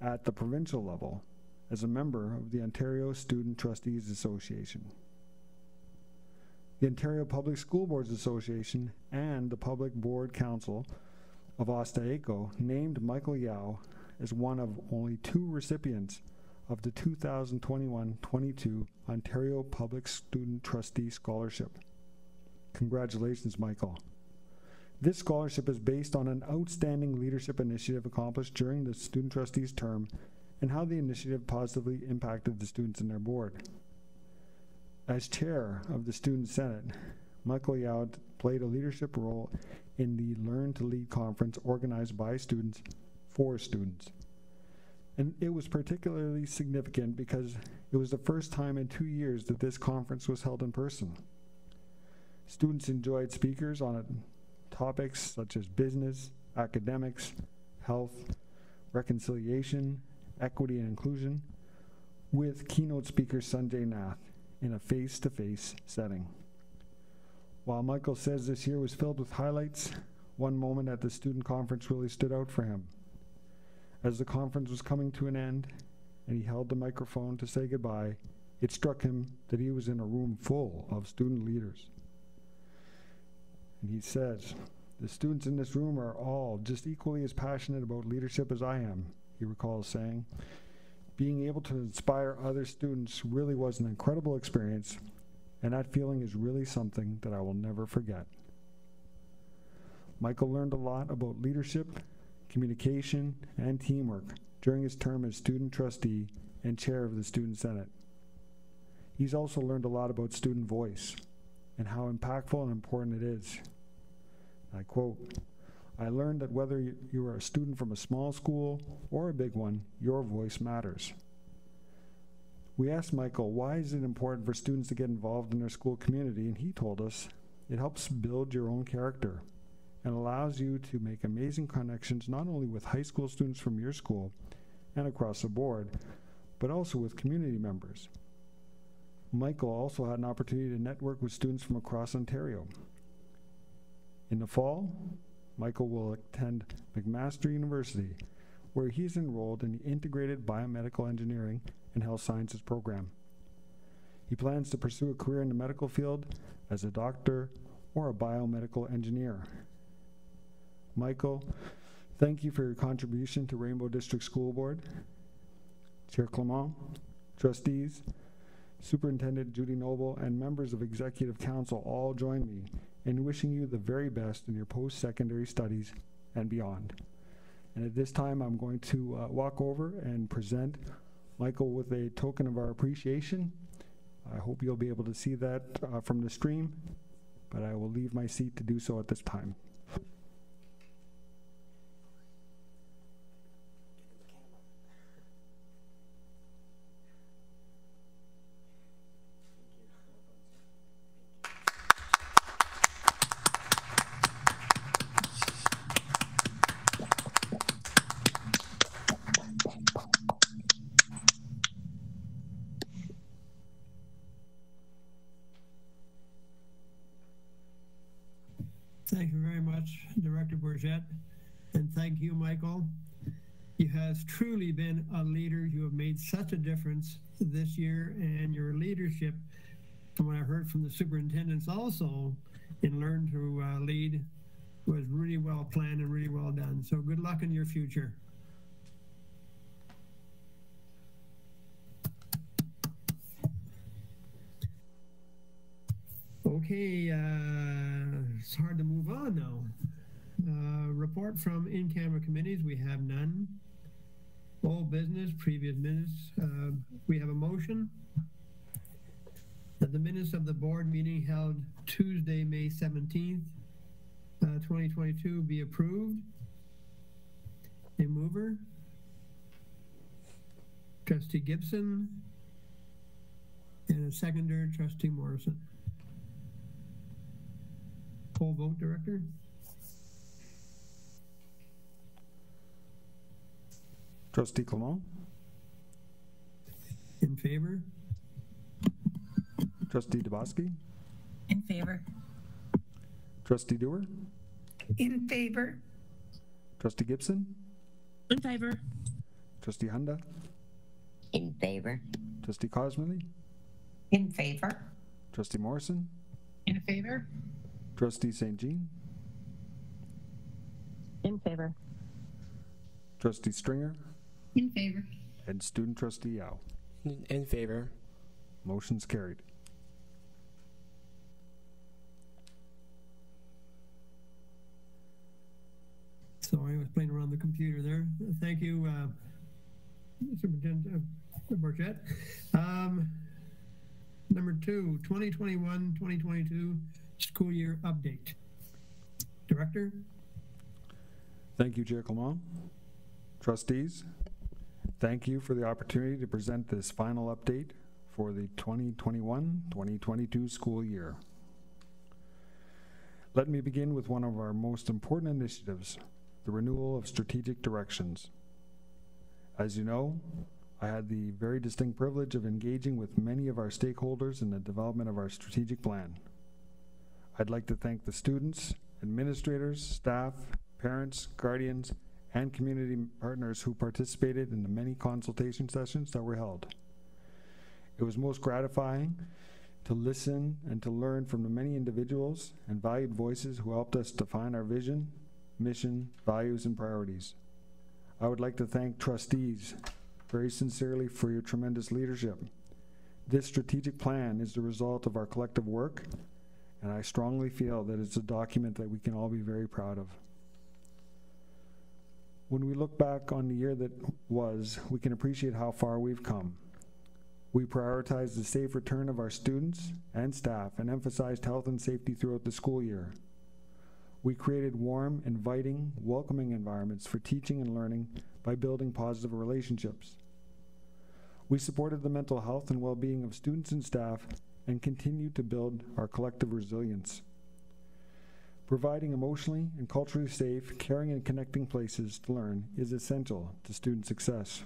at the provincial level as a member of the Ontario Student Trustees Association. The Ontario Public School Boards Association and the Public Board Council of Ostaeco named Michael Yao as one of only 2 recipients of the 2021-22 Ontario Public Student Trustee Scholarship. Congratulations, Michael. This scholarship is based on an outstanding leadership initiative accomplished during the student trustees' term and how the initiative positively impacted the students in their board. As chair of the Student Senate, Michael Yao played a leadership role in the Learn to Lead conference organized by students for students. And it was particularly significant because it was the first time in 2 years that this conference was held in person. Students enjoyed speakers on topics such as business, academics, health, reconciliation, equity and inclusion, with keynote speaker Sanjay Nath in a face-to-face setting. While Michael says this year was filled with highlights, one moment at the student conference really stood out for him. As the conference was coming to an end and he held the microphone to say goodbye, it struck him that he was in a room full of student leaders. And he says, "The students in this room are all just equally as passionate about leadership as I am," he recalls saying. "Being able to inspire other students really was an incredible experience, and that feeling is really something that I will never forget." Michael learned a lot about leadership, communication, and teamwork during his term as student trustee and chair of the Student Senate. He's also learned a lot about student voice and how impactful and important it is. I quote, "I learned that whether you are a student from a small school or a big one, your voice matters." We asked Michael, why is it important for students to get involved in their school community? And he told us, it helps build your own character and allows you to make amazing connections not only with high school students from your school and across the board, but also with community members. Michael also had an opportunity to network with students from across Ontario. In the fall, Michael will attend McMaster University, where he's enrolled in the Integrated Biomedical Engineering and Health Sciences program. He plans to pursue a career in the medical field as a doctor or a biomedical engineer. Michael, thank you for your contribution to Rainbow District School Board. Chair Clement, trustees, Superintendent Judy Noble, and members of Executive Council all join me in wishing you the very best in your post-secondary studies and beyond. And at this time, I'm going to walk over and present Michael with a token of our appreciation. I hope you'll be able to see that from the stream, but I will leave my seat to do so at this time. Thank you very much, Director Bourget, and thank you, Michael. You have truly been a leader. You have made such a difference this year, and your leadership, from what I heard from the superintendents also, in Learn to Lead, was really well planned and really well done. So good luck in your future. Okay, it's hard to move on now. Report from in-camera committees, we have none. Old business, previous minutes, we have a motion that the minutes of the board meeting held Tuesday, May 17th, 2022 be approved. A mover, Trustee Gibson, and a seconder, Trustee Morrison. Poll vote, Director. Trustee Clement. In favor. Trustee Dabowski. In favor. Trustee Dewar. In favor. Trustee Gibson. In favor. Trustee Hunda. In favor. Trustee Cosmely. In favor. Trustee Morrison. In favor. Trustee St. Jean. In favor. Trustee Stringer. In favor. And Student Trustee Yao. In favor. Motion's carried. was playing around the computer there. Thank you, Superintendent Bourget. Number 2, 2021-2022 school year update. Director? Thank you, Chair Clement. Trustees, thank you for the opportunity to present this final update for the 2021-2022 school year. Let me begin with one of our most important initiatives, the renewal of strategic directions. As you know, I had the very distinct privilege of engaging with many of our stakeholders in the development of our strategic plan. I'd like to thank the students, administrators, staff, parents, guardians, and community partners who participated in the many consultation sessions that were held. It was most gratifying to listen and to learn from the many individuals and valued voices who helped us define our vision, mission, values, and priorities. I would like to thank trustees very sincerely for your tremendous leadership. This strategic plan is the result of our collective work, and I strongly feel that it's a document that we can all be very proud of. When we look back on the year that was, we can appreciate how far we've come. We prioritized the safe return of our students and staff and emphasized health and safety throughout the school year. We created warm, inviting, welcoming environments for teaching and learning by building positive relationships. We supported the mental health and well-being of students and staff and continued to build our collective resilience. Providing emotionally and culturally safe, caring, and connecting places to learn is essential to student success.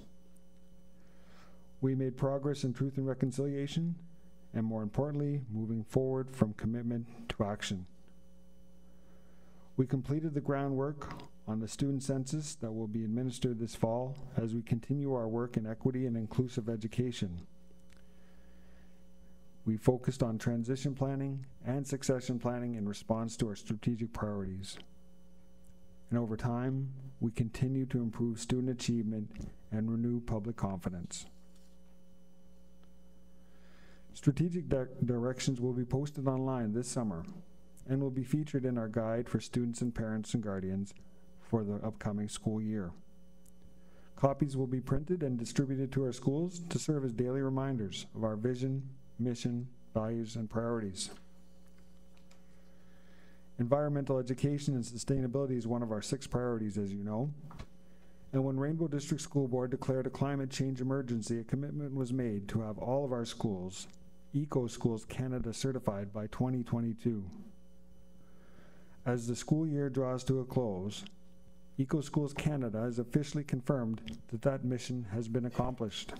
We made progress in truth and reconciliation, and more importantly, moving forward from commitment to action. We completed the groundwork on the student census that will be administered this fall as we continue our work in equity and inclusive education. We focused on transition planning and succession planning in response to our strategic priorities. And over time, we continue to improve student achievement and renew public confidence. Strategic directions will be posted online this summer and will be featured in our guide for students and parents and guardians for the upcoming school year. Copies will be printed and distributed to our schools to serve as daily reminders of our vision, mission, values, and priorities. Environmental education and sustainability is one of our 6 priorities, as you know. And when Rainbow District School Board declared a climate change emergency, a commitment was made to have all of our schools Eco Schools Canada certified by 2022. As the school year draws to a close, Eco Schools Canada has officially confirmed that that mission has been accomplished.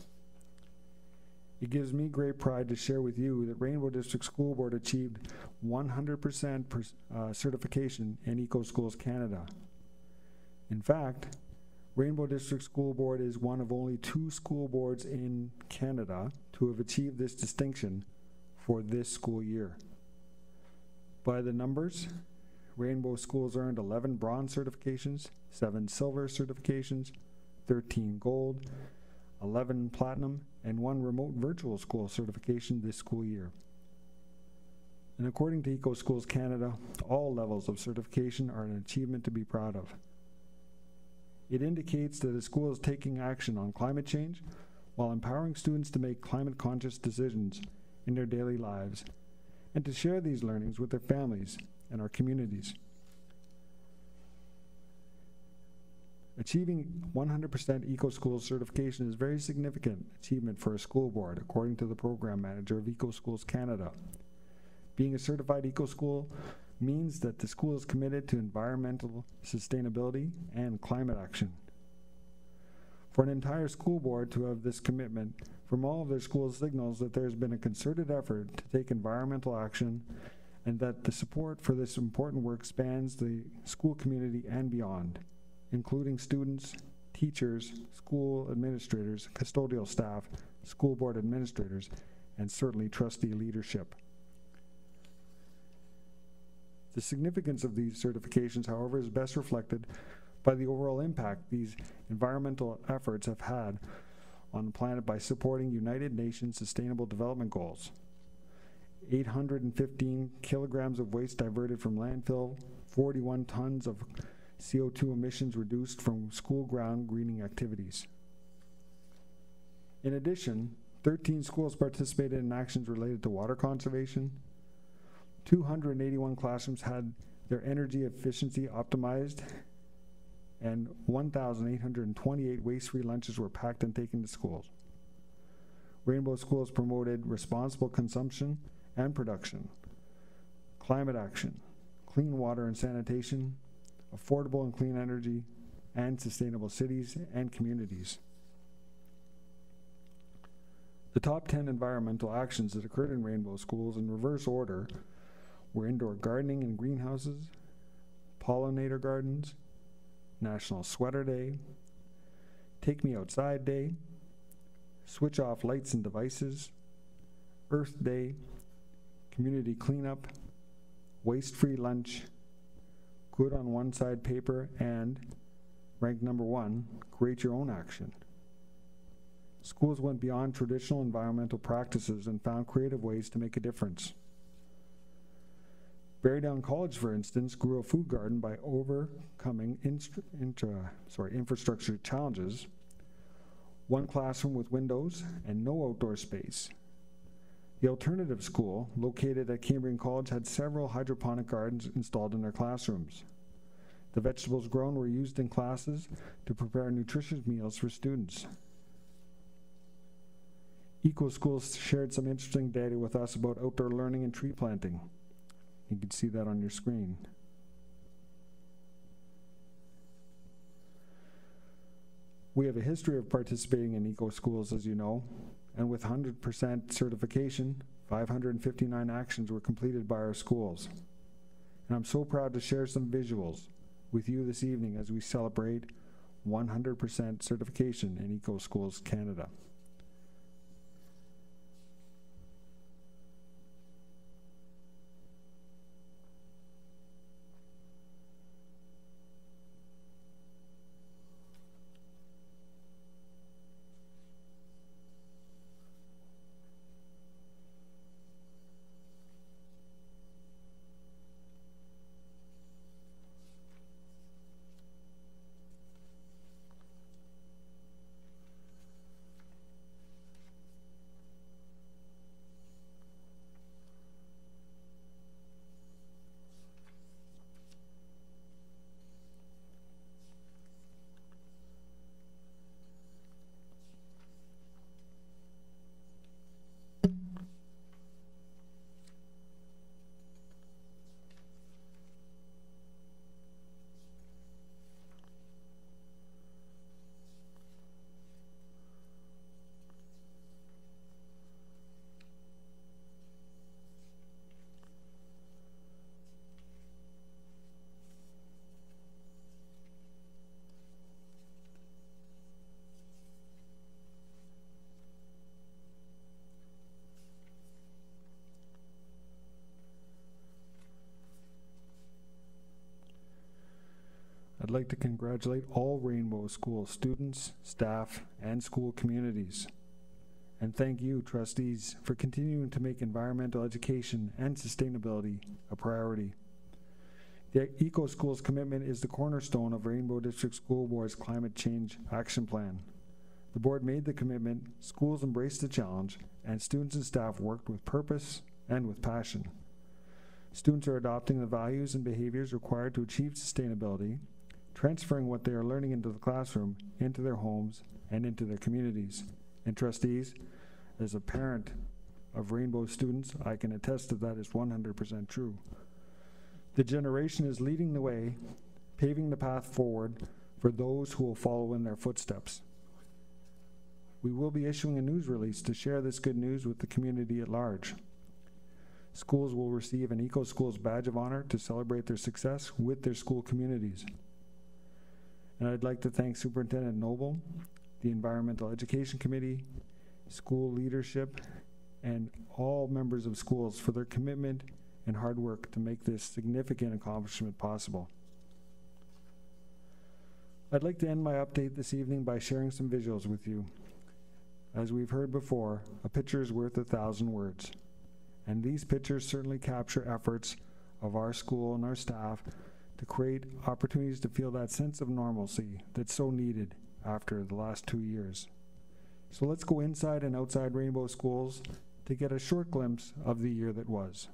It gives me great pride to share with you that Rainbow District School Board achieved 100% certification in Eco Schools Canada. In fact, Rainbow District School Board is one of only 2 school boards in Canada to have achieved this distinction for this school year. By the numbers, Rainbow Schools earned 11 bronze certifications, 7 silver certifications, 13 gold, 11 platinum, and 1 remote virtual school certification this school year. And according to Eco Schools Canada, all levels of certification are an achievement to be proud of. It indicates that a school is taking action on climate change while empowering students to make climate-conscious decisions in their daily lives and to share these learnings with their families and our communities. Achieving 100% Eco Schools certification is a very significant achievement for a school board, according to the program manager of Eco Schools Canada. Being a certified Eco School means that the school is committed to environmental sustainability and climate action. For an entire school board to have this commitment from all of their schools signals that there's been a concerted effort to take environmental action and that the support for this important work spans the school community and beyond, including students, teachers, school administrators, custodial staff, school board administrators, and certainly trustee leadership. The significance of these certifications, however, is best reflected by the overall impact these environmental efforts have had on the planet by supporting United Nations Sustainable Development Goals. 815 kilograms of waste diverted from landfill, 41 tons of CO2 emissions reduced from school ground greening activities. In addition, 13 schools participated in actions related to water conservation. 281 classrooms had their energy efficiency optimized, and 1,828 waste-free lunches were packed and taken to schools. Rainbow Schools promoted responsible consumption and production, climate action, clean water and sanitation, affordable and clean energy, and sustainable cities and communities. The top 10 environmental actions that occurred in Rainbow Schools in reverse order were indoor gardening in greenhouses, pollinator gardens, National Sweater Day, Take Me Outside Day, Switch Off Lights and Devices, Earth Day, Community Cleanup, Waste-Free Lunch, Good on One Side paper, and, ranked number 1, Create Your Own Action. Schools went beyond traditional environmental practices and found creative ways to make a difference. Berrydown College, for instance, grew a food garden by overcoming infrastructure challenges, one classroom with windows and no outdoor space. The alternative school, located at Cambrian College, had several hydroponic gardens installed in their classrooms. The vegetables grown were used in classes to prepare nutritious meals for students. EcoSchools shared some interesting data with us about outdoor learning and tree planting. You can see that on your screen. We have a history of participating in EcoSchools, as you know, and with 100% certification, 559 actions were completed by our schools. And I'm so proud to share some visuals with you this evening as we celebrate 100% certification in EcoSchools Canada. I'd like to congratulate all Rainbow School students, staff, and school communities. And thank you, trustees, for continuing to make environmental education and sustainability a priority. The EcoSchools commitment is the cornerstone of Rainbow District School Board's Climate Change Action Plan. The board made the commitment, schools embraced the challenge, and students and staff worked with purpose and with passion. Students are adopting the values and behaviors required to achieve sustainability, transferring what they are learning into the classroom, into their homes, and into their communities. And trustees, as a parent of Rainbow students, I can attest that that is 100% true. The generation is leading the way, paving the path forward for those who will follow in their footsteps. We will be issuing a news release to share this good news with the community at large. Schools will receive an EcoSchools Badge of Honor to celebrate their success with their school communities. And I'd like to thank Superintendent Noble, the Environmental Education Committee, school leadership, and all members of schools for their commitment and hard work to make this significant accomplishment possible. I'd like to end my update this evening by sharing some visuals with you. As we've heard before, a picture is worth 1,000 words. And these pictures certainly capture efforts of our school and our staff to create opportunities to feel that sense of normalcy that's so needed after the last 2 years. So let's go inside and outside Rainbow Schools to get a short glimpse of the year that was.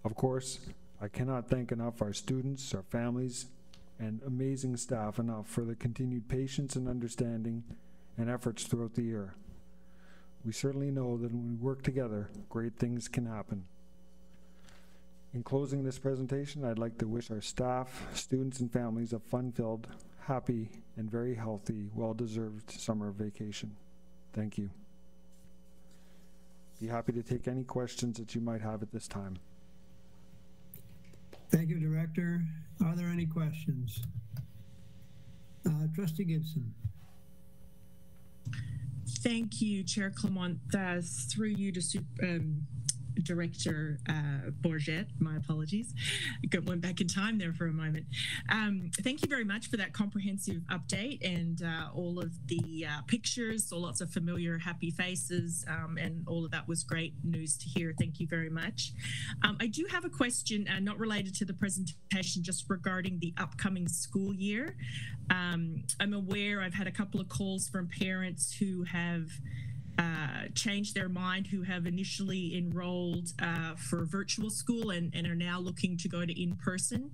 Of course, I cannot thank enough our students, our families, and amazing staff enough for the continued patience and understanding and efforts throughout the year. We certainly know that when we work together, great things can happen. In closing this presentation, I'd like to wish our staff, students, and families a fun-filled, happy, and very healthy, well-deserved summer vacation. Thank you. Be happy to take any questions that you might have at this time. Thank you, Director. Are there any questions? Trustee Gibson. Thank you, Chair Clement. Through you to Director Bourget, my apologies. I went back in time there for a moment. Thank you very much for that comprehensive update and all of the pictures, so lots of familiar happy faces, and all of that was great news to hear. Thank you very much. I do have a question not related to the presentation, just regarding the upcoming school year. I'm aware I've had a couple of calls from parents who have changed their mind, who have initially enrolled for virtual school and are now looking to go to in-person.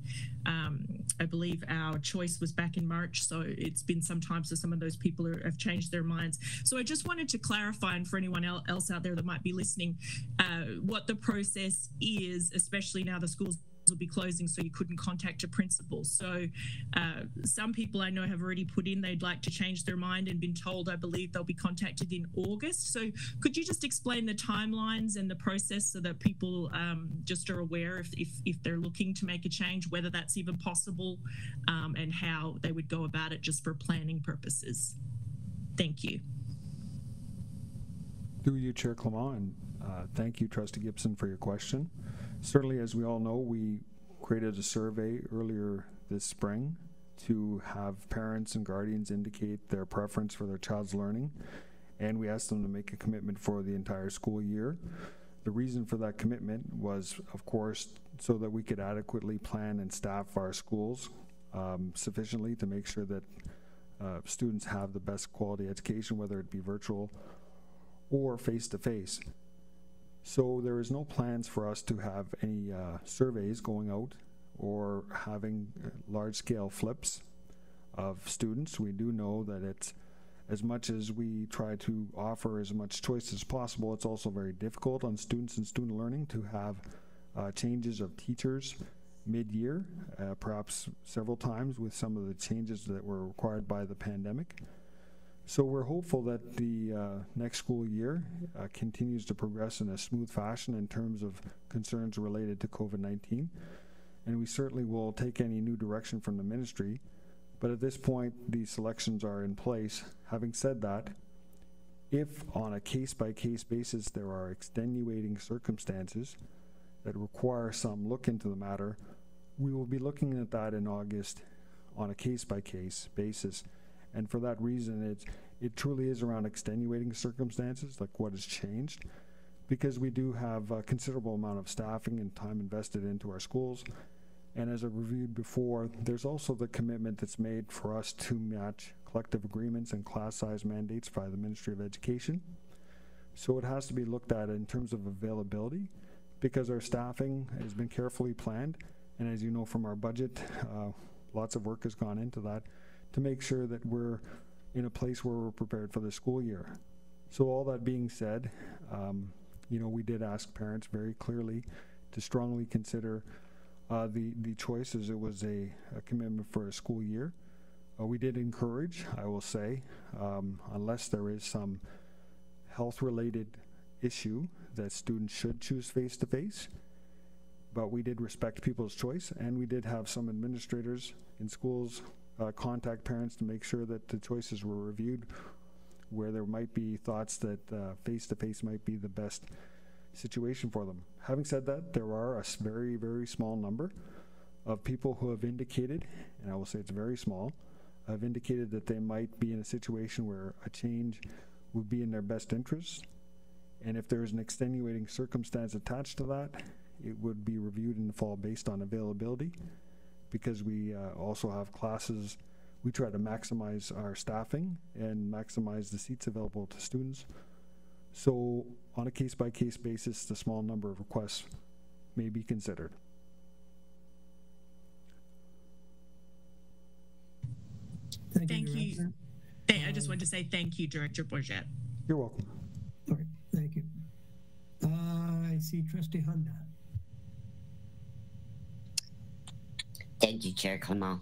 I believe our choice was back in March, so it's been some time, so some of those people have changed their minds. So I just wanted to clarify, and for anyone else out there that might be listening, what the process is, especially now the schools will be closing, so you couldn't contact a principal. So some people I know have already put in they'd like to change their mind and been told, I believe, they'll be contacted in August. So could you just explain the timelines and the process so that people just are aware if they're looking to make a change, whether that's even possible, and how they would go about it just for planning purposes? Thank you. Through you, Chair Clement, and thank you, Trustee Gibson, for your question. Certainly, as we all know, we created a survey earlier this spring to have parents and guardians indicate their preference for their child's learning, and we asked them to make a commitment for the entire school year. The reason for that commitment was, of course, so that we could adequately plan and staff our schools sufficiently to make sure that students have the best quality education, whether it be virtual or face-to-face. So there is no plans for us to have any surveys going out or having large-scale flips of students. We do know that it's, as much as we try to offer as much choice as possible, it's also very difficult on students and student learning to have changes of teachers mid-year, perhaps several times with some of the changes that were required by the pandemic. So we're hopeful that the next school year continues to progress in a smooth fashion in terms of concerns related to COVID-19. And we certainly will take any new direction from the ministry. But at this point, these selections are in place. Having said that, if on a case-by-case basis there are extenuating circumstances that require some look into the matter, we will be looking at that in August on a case-by-case basis. And for that reason, it truly is around extenuating circumstances, like what has changed, because we do have a considerable amount of staffing and time invested into our schools. And as I reviewed before, there's also the commitment that's made for us to match collective agreements and class size mandates by the Ministry of Education. So it has to be looked at in terms of availability, because our staffing has been carefully planned. And as you know from our budget, lots of work has gone into that to make sure that we're in a place where we're prepared for the school year. So all that being said, you know, we did ask parents very clearly to strongly consider the choices. It was a commitment for a school year. We did encourage, I will say, unless there is some health-related issue, that students should choose face-to-face. But we did respect people's choice, and we did have some administrators in schools contact parents to make sure that the choices were reviewed, where there might be thoughts that face-to-face might be the best situation for them. Having said that, there are a very, very small number of people who have indicated, and I will say it's very small, have indicated that they might be in a situation where a change would be in their best interest. And if there is an extenuating circumstance attached to that, it would be reviewed in the fall based on availability, because we also have classes. We try to maximize our staffing and maximize the seats available to students. So on a case-by-case basis, the small number of requests may be considered. Thank you. I just wanted to say thank you, Director Bourget. You're welcome. All right, thank you. I see Trustee Honda. Thank you, Chair Clement.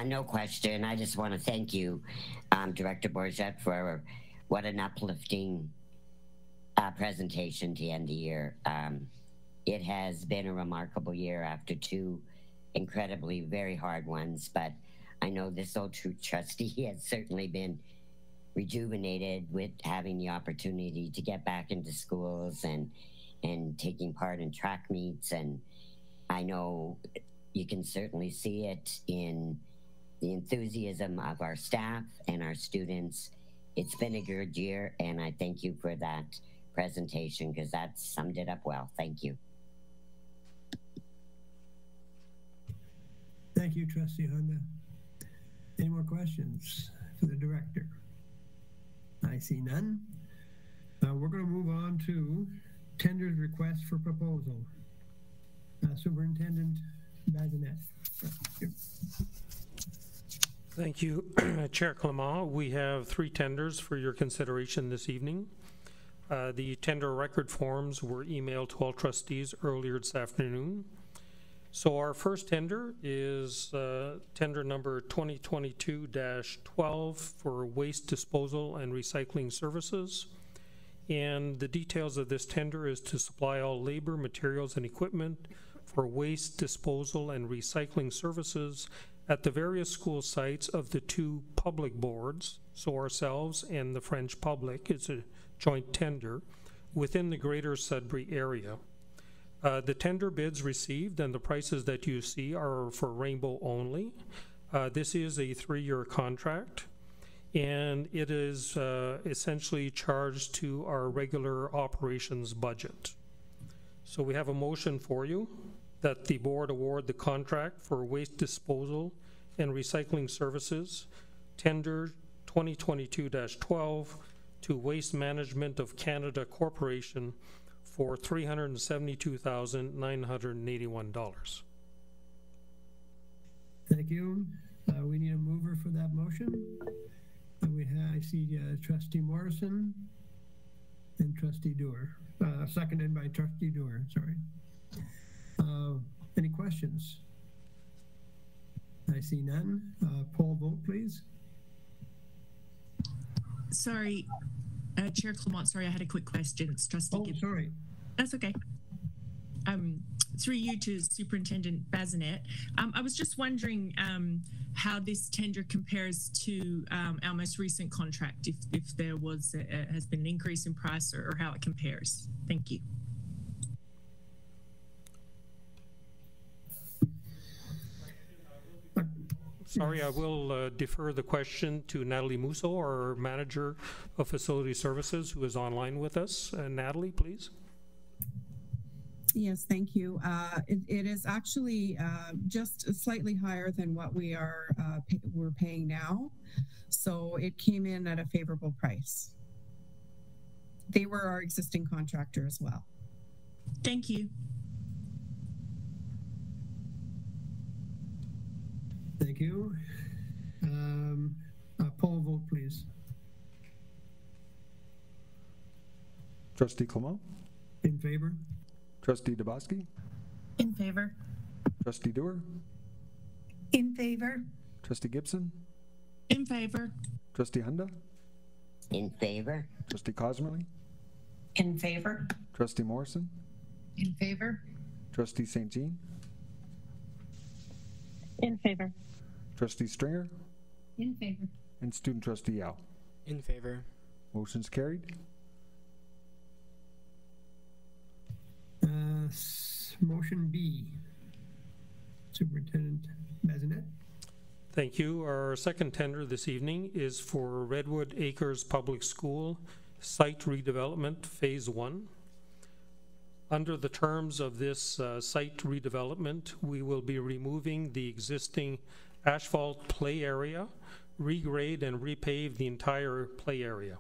No question. I just want to thank you, Director Bourget, for what an uplifting presentation to end the year. It has been a remarkable year after two incredibly very hard ones, but I know this old trustee has certainly been rejuvenated with having the opportunity to get back into schools and taking part in track meets. And I know you can certainly see it in the enthusiasm of our staff and our students. It's been a good year, and I thank you for that presentation, because that summed it up well. Thank you. Thank you, Trustee Honda. Any more questions for the director? I see none. We're going to move on to tender's request for proposal. Superintendent Bazinet. Thank you, Chair Clement. We have 3 tenders for your consideration this evening. The tender record forms were emailed to all trustees earlier this afternoon. So our first tender is tender number 2022-12 for waste disposal and recycling services. And the details of this tender is to supply all labor, materials, and equipment for waste disposal and recycling services at the various school sites of the 2 public boards, so ourselves and the French Public. It's a joint tender within the greater Sudbury area. The tender bids received and the prices that you see are for Rainbow only. This is a 3-year contract, and it is essentially charged to our regular operations budget. So we have a motion for you that the board award the contract for waste disposal and recycling services, tender 2022-12, to Waste Management of Canada Corporation for $372,981. Thank you. We need a mover for that motion. I see Trustee Morrison and Trustee Dewar. Seconded by Trustee Dewar, sorry. Any questions? I see none. Poll vote, please. Sorry, Chair Clement, sorry, I had a quick question. It's Trustee Gibbs. Sorry. That's okay. Through you to Superintendent Bazinet. I was just wondering how this tender compares to our most recent contract, if there was has been an increase in price or how it compares. Thank you. Sorry, I will defer the question to Natalie Musso, our Manager of Facility Services, who is online with us. Natalie, please. Yes, thank you. It is actually just slightly higher than what we're paying now. So it came in at a favorable price. They were our existing contractor as well. Thank you. Thank you. Poll vote, please. Trustee Clement? In favor? Trustee Dabowski? In favor. Trustee Dewar? In favor. Trustee Gibson? In favor. Trustee Hunda? In favor. Trustee Cosmerly? In favor. Trustee Morrison? In favor. Trustee St. Jean? In favor. Trustee Stringer? In favor. And Student Trustee Yao? In favor. Motion's carried. Motion B. Superintendent Bazinet. Thank you. Our second tender this evening is for Redwood Acres Public School Site Redevelopment Phase 1. Under the terms of this site redevelopment, we will be removing the existing asphalt play area, regrade and repave the entire play area.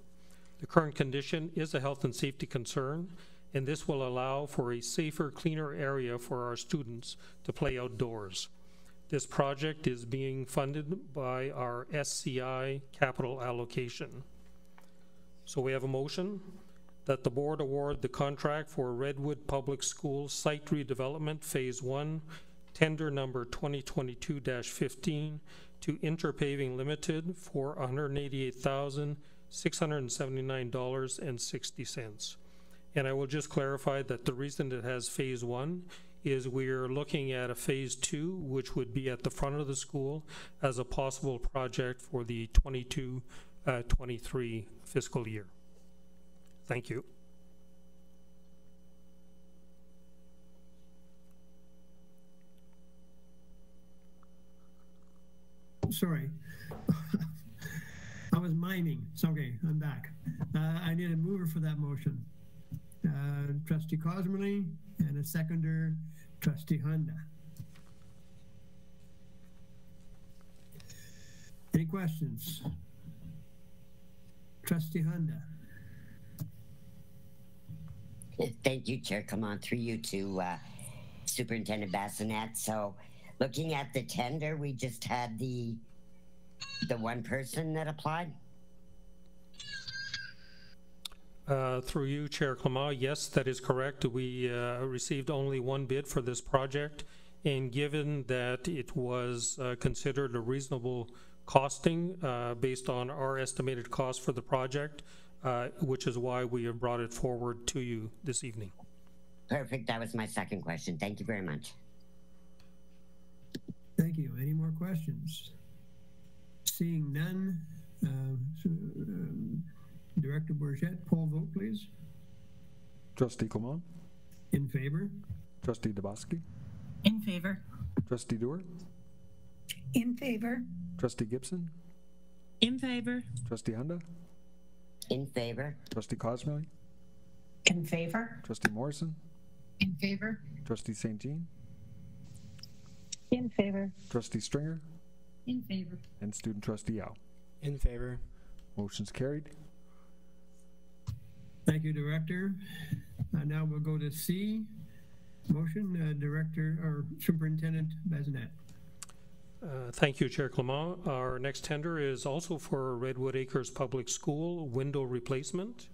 The current condition is a health and safety concern, and this will allow for a safer, cleaner area for our students to play outdoors. This project is being funded by our SCI capital allocation. So we have a motion that the board award the contract for Redwood Public School Site Redevelopment Phase 1, tender number 2022-15 to Interpaving Limited for $188,679.60. And I will just clarify that the reason it has Phase 1 is we're looking at a Phase 2, which would be at the front of the school as a possible project for the 22-23 fiscal year. Thank you. Sorry. I was miming. It's okay. I'm back. I need a mover for that motion. Trustee Cosmerly and a seconder, Trustee Hunda. Any questions? Trustee Hunda. Thank you, Chair. Come on, through you to Superintendent Bazinet. So looking at the tender, we just had the one person that applied? Through you, Chair Clement, yes, that is correct. We received only one bid for this project, and given that it was considered a reasonable costing based on our estimated cost for the project, which is why we have brought it forward to you this evening. Perfect. That was my second question. Thank you very much. Thank you. Any more questions? Seeing none, Director Bourget, poll vote, please. Trustee Clement? In favor? Trustee Dabowski? In favor. Trustee Dewar? In favor. Trustee Gibson? In favor. Trustee Hunda? In favor. Trustee Cosmerly? In favor. Trustee Morrison? In favor. Trustee St. Jean? In favor. Trustee Stringer? In favor. And Student Trustee Yao? In favor. Motion's carried. Thank you, Director. Now we'll go to C. Motion, Director or Superintendent Bazinet. Thank you, Chair Clement. Our next tender is also for Redwood Acres Public School window replacement.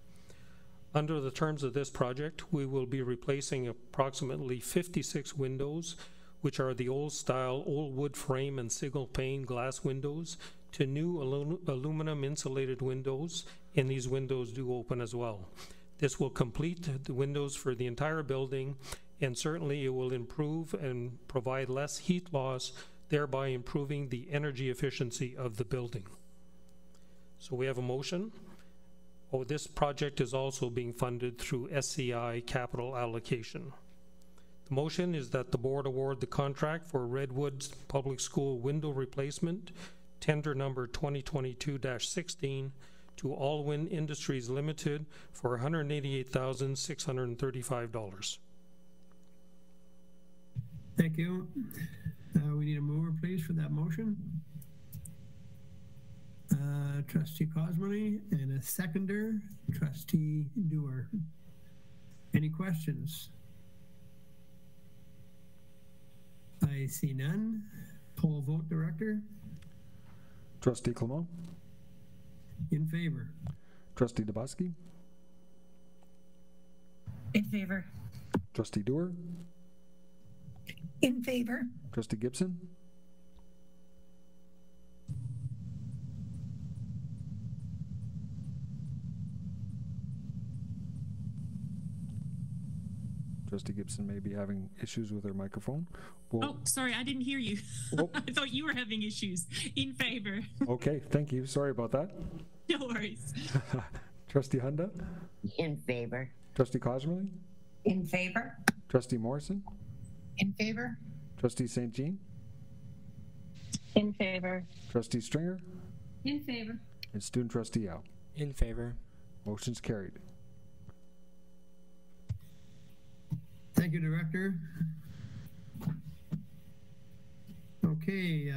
Under the terms of this project, we will be replacing approximately 56 windows which are the old style, old wood frame and single pane glass windows, to new aluminum insulated windows, and these windows do open as well. This will complete the windows for the entire building, and certainly it will improve and provide less heat loss, thereby improving the energy efficiency of the building. So we have a motion. Oh, this project is also being funded through SCI capital allocation. The motion is that the board award the contract for Redwoods Public School window replacement, tender number 2022-16, to Allwyn Industries Limited for $188,635. Thank you. We need a mover, please, for that motion. Trustee Cosmely, and a seconder, Trustee Dewar. Any questions? I see none. Poll vote, Director. Trustee Clement? In favor. Trustee Dubosky? In favor. Trustee Dewar? In favor. Trustee Gibson? Trustee Gibson may be having issues with her microphone. Oh, sorry, I didn't hear you. Oh. I thought you were having issues. In favor. Okay, thank you. Sorry about that. No worries. Trustee Hunda? In favor. Trustee Cosmely? In favor. Trustee Morrison? In favor. Trustee St. Jean? In favor. Trustee Stringer? In favor. And Student Trustee Yao? In favor. Motion's carried. Thank you, Director. Okay,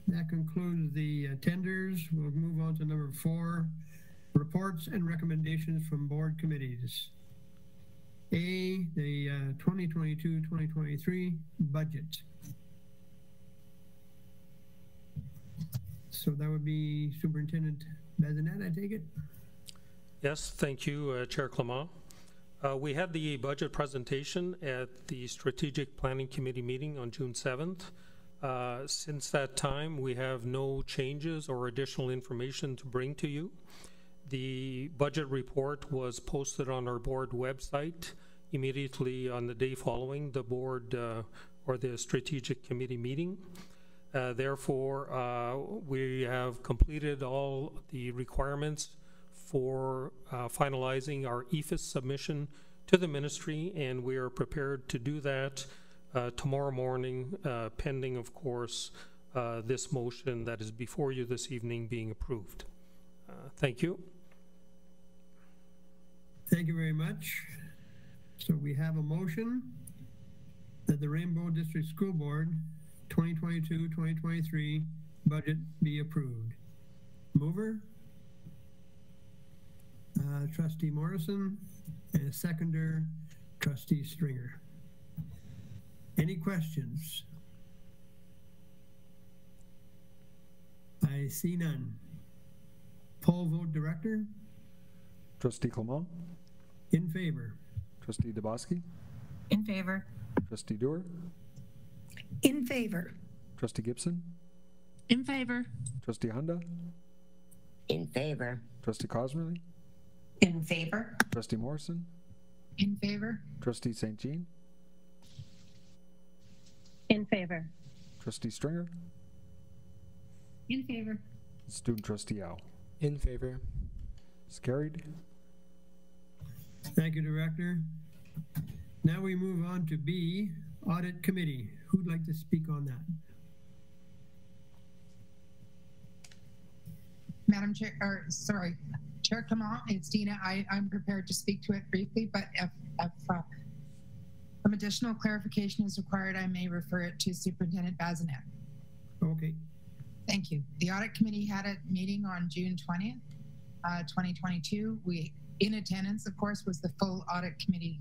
that concludes the tenders. We'll move on to number 4, reports and recommendations from board committees. A, the 2022-2023 budget. So that would be Superintendent Bazinet, I take it? Yes, thank you, Chair Clement. We had the budget presentation at the Strategic Planning Committee meeting on June 7th. Since that time, we have no changes or additional information to bring to you. The budget report was posted on our board website immediately on the day following the board or the Strategic Committee meeting. Therefore, we have completed all the requirements for finalizing our EFIS submission to the ministry, and we are prepared to do that tomorrow morning, pending, of course, this motion that is before you this evening being approved. Thank you. Thank you very much. So we have a motion that the Rainbow District School Board 2022-2023 budget be approved. Mover? Trustee Morrison, and a seconder, Trustee Stringer. Any questions? I see none. Poll vote, Director. Trustee Clement? In favor. Trustee Dubosky? In favor. Trustee Dewar? In favor. Trustee Gibson? In favor. Trustee Hunda? In favor. Trustee Cosmely? In favor. Trustee Morrison? In favor. Trustee St. Jean? In favor. Trustee Stringer? In favor. Student Trustee Yao? In favor. It's carried. Thank you, Director. Now we move on to B, Audit Committee. Who'd like to speak on that? Madam Chair, or sorry, Chair Clement, it's Dina. I'm prepared to speak to it briefly, but if some additional clarification is required, I may refer it to Superintendent Bazinet. Okay. Thank you. The Audit Committee had a meeting on June 20th, 2022. In attendance, of course, was the full Audit Committee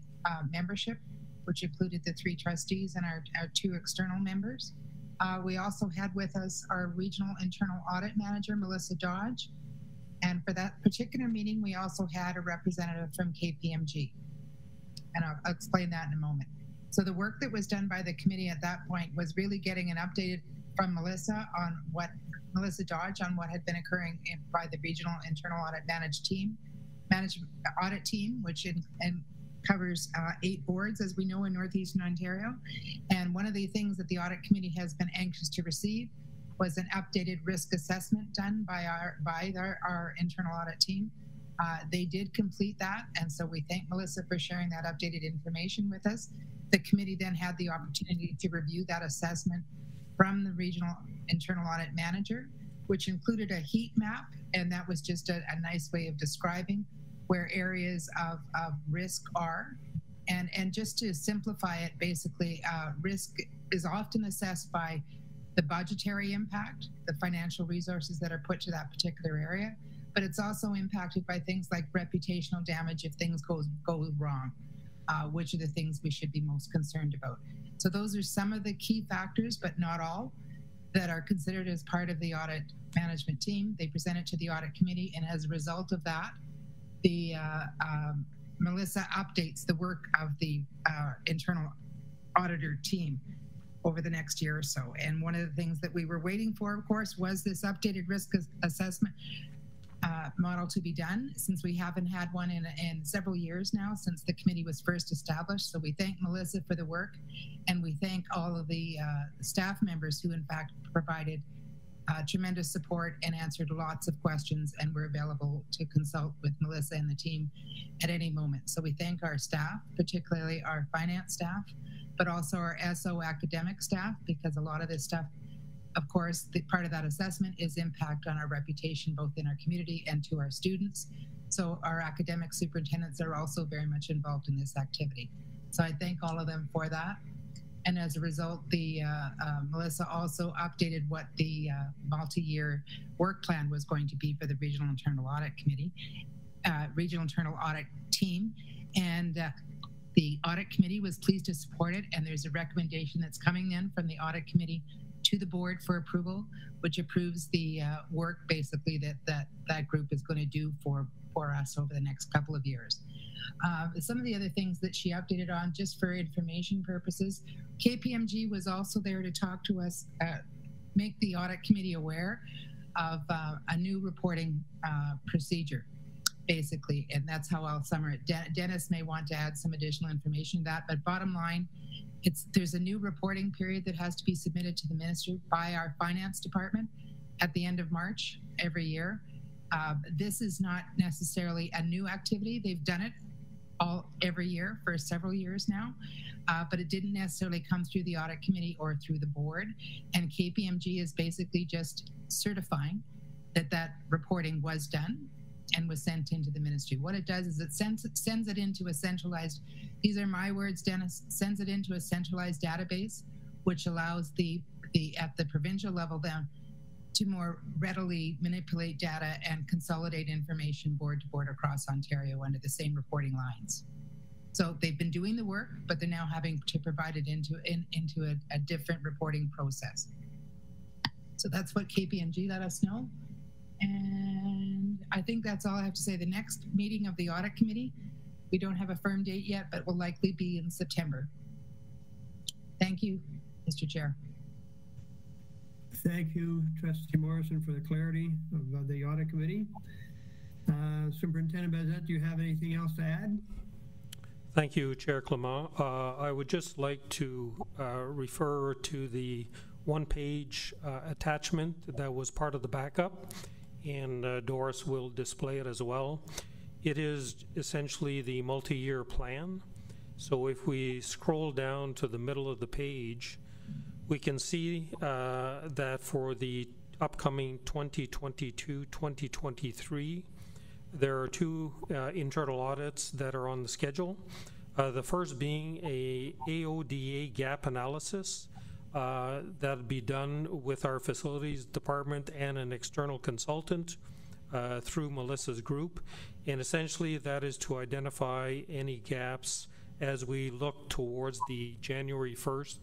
membership, which included the 3 trustees and our 2 external members. We also had with us our Regional Internal Audit Manager, Melissa Dodge. And for that particular meeting, we also had a representative from KPMG. And I'll explain that in a moment. So the work that was done by the committee at that point was really getting an updated from Melissa Dodge on what had been occurring by the regional internal audit audit team, which covers 8 boards, as we know, in Northeastern Ontario. And one of the things that the audit committee has been anxious to receive was an updated risk assessment done by our internal audit team. They did complete that, and so we thank Melissa for sharing that updated information with us. The committee then had the opportunity to review that assessment from the regional internal audit manager, which included a heat map, and that was just a nice way of describing where areas of risk are. And just to simplify it, basically, risk is often assessed by the budgetary impact, the financial resources that are put to that particular area, but it's also impacted by things like reputational damage if things go wrong, which are the things we should be most concerned about. So those are some of the key factors, but not all, that are considered as part of the audit management team. They present it to the audit committee, and as a result of that, the Melissa updates the work of the internal auditor team over the next year or so. And one of the things that we were waiting for, of course, was this updated risk assessment model to be done, since we haven't had one in several years now, since the committee was first established. So we thank Melissa for the work, and we thank all of the staff members who in fact provided tremendous support and answered lots of questions, and were available to consult with Melissa and the team at any moment. So we thank our staff, particularly our finance staff, but also our SO academic staff, because a lot of this stuff, of course, the part of that assessment is impact on our reputation, both in our community and to our students. So our academic superintendents are also very much involved in this activity. So I thank all of them for that. And as a result, Melissa also updated what the multi-year work plan was going to be for the Regional Internal Audit Committee, Regional Internal Audit Team. And the Audit Committee was pleased to support it. And there's a recommendation that's coming then from the Audit Committee to the board for approval, which approves the work basically that group is going to do for us over the next couple of years. Some of the other things that she updated on, just for information purposes, KPMG was also there to talk to us, make the audit committee aware of a new reporting procedure, basically, and that's how I'll summarize it. Dennis may want to add some additional information to that, but bottom line, there's a new reporting period that has to be submitted to the ministry by our finance department at the end of March every year. This is not necessarily a new activity. They've done it every year for several years now, but it didn't necessarily come through the audit committee or through the board. And KPMG is basically just certifying that reporting was done and was sent into the ministry. What it does is it sends it into a centralized, these are my words, Dennis, sends it into a centralized database, which allows at the provincial level then to more readily manipulate data and consolidate information board to board across Ontario under the same reporting lines. So they've been doing the work, but they're now having to provide it into a different reporting process. So that's what KPMG let us know. And I think that's all I have to say. The next meeting of the audit committee, we don't have a firm date yet, but will likely be in September. Thank you, Mr. Chair. Thank you, Trustee Morrison, for the clarity of the audit committee. Superintendent Bazette, do you have anything else to add? Thank you, Chair Clement. I would just like to refer to the one-page attachment that was part of the backup, and Doris will display it as well. It is essentially the multi-year plan. So if we scroll down to the middle of the page, we can see that for the upcoming 2022-2023, there are 2 internal audits that are on the schedule. The first being a AODA gap analysis that'll be done with our facilities department and an external consultant through Melissa's group. And essentially that is to identify any gaps as we look towards the January 1st,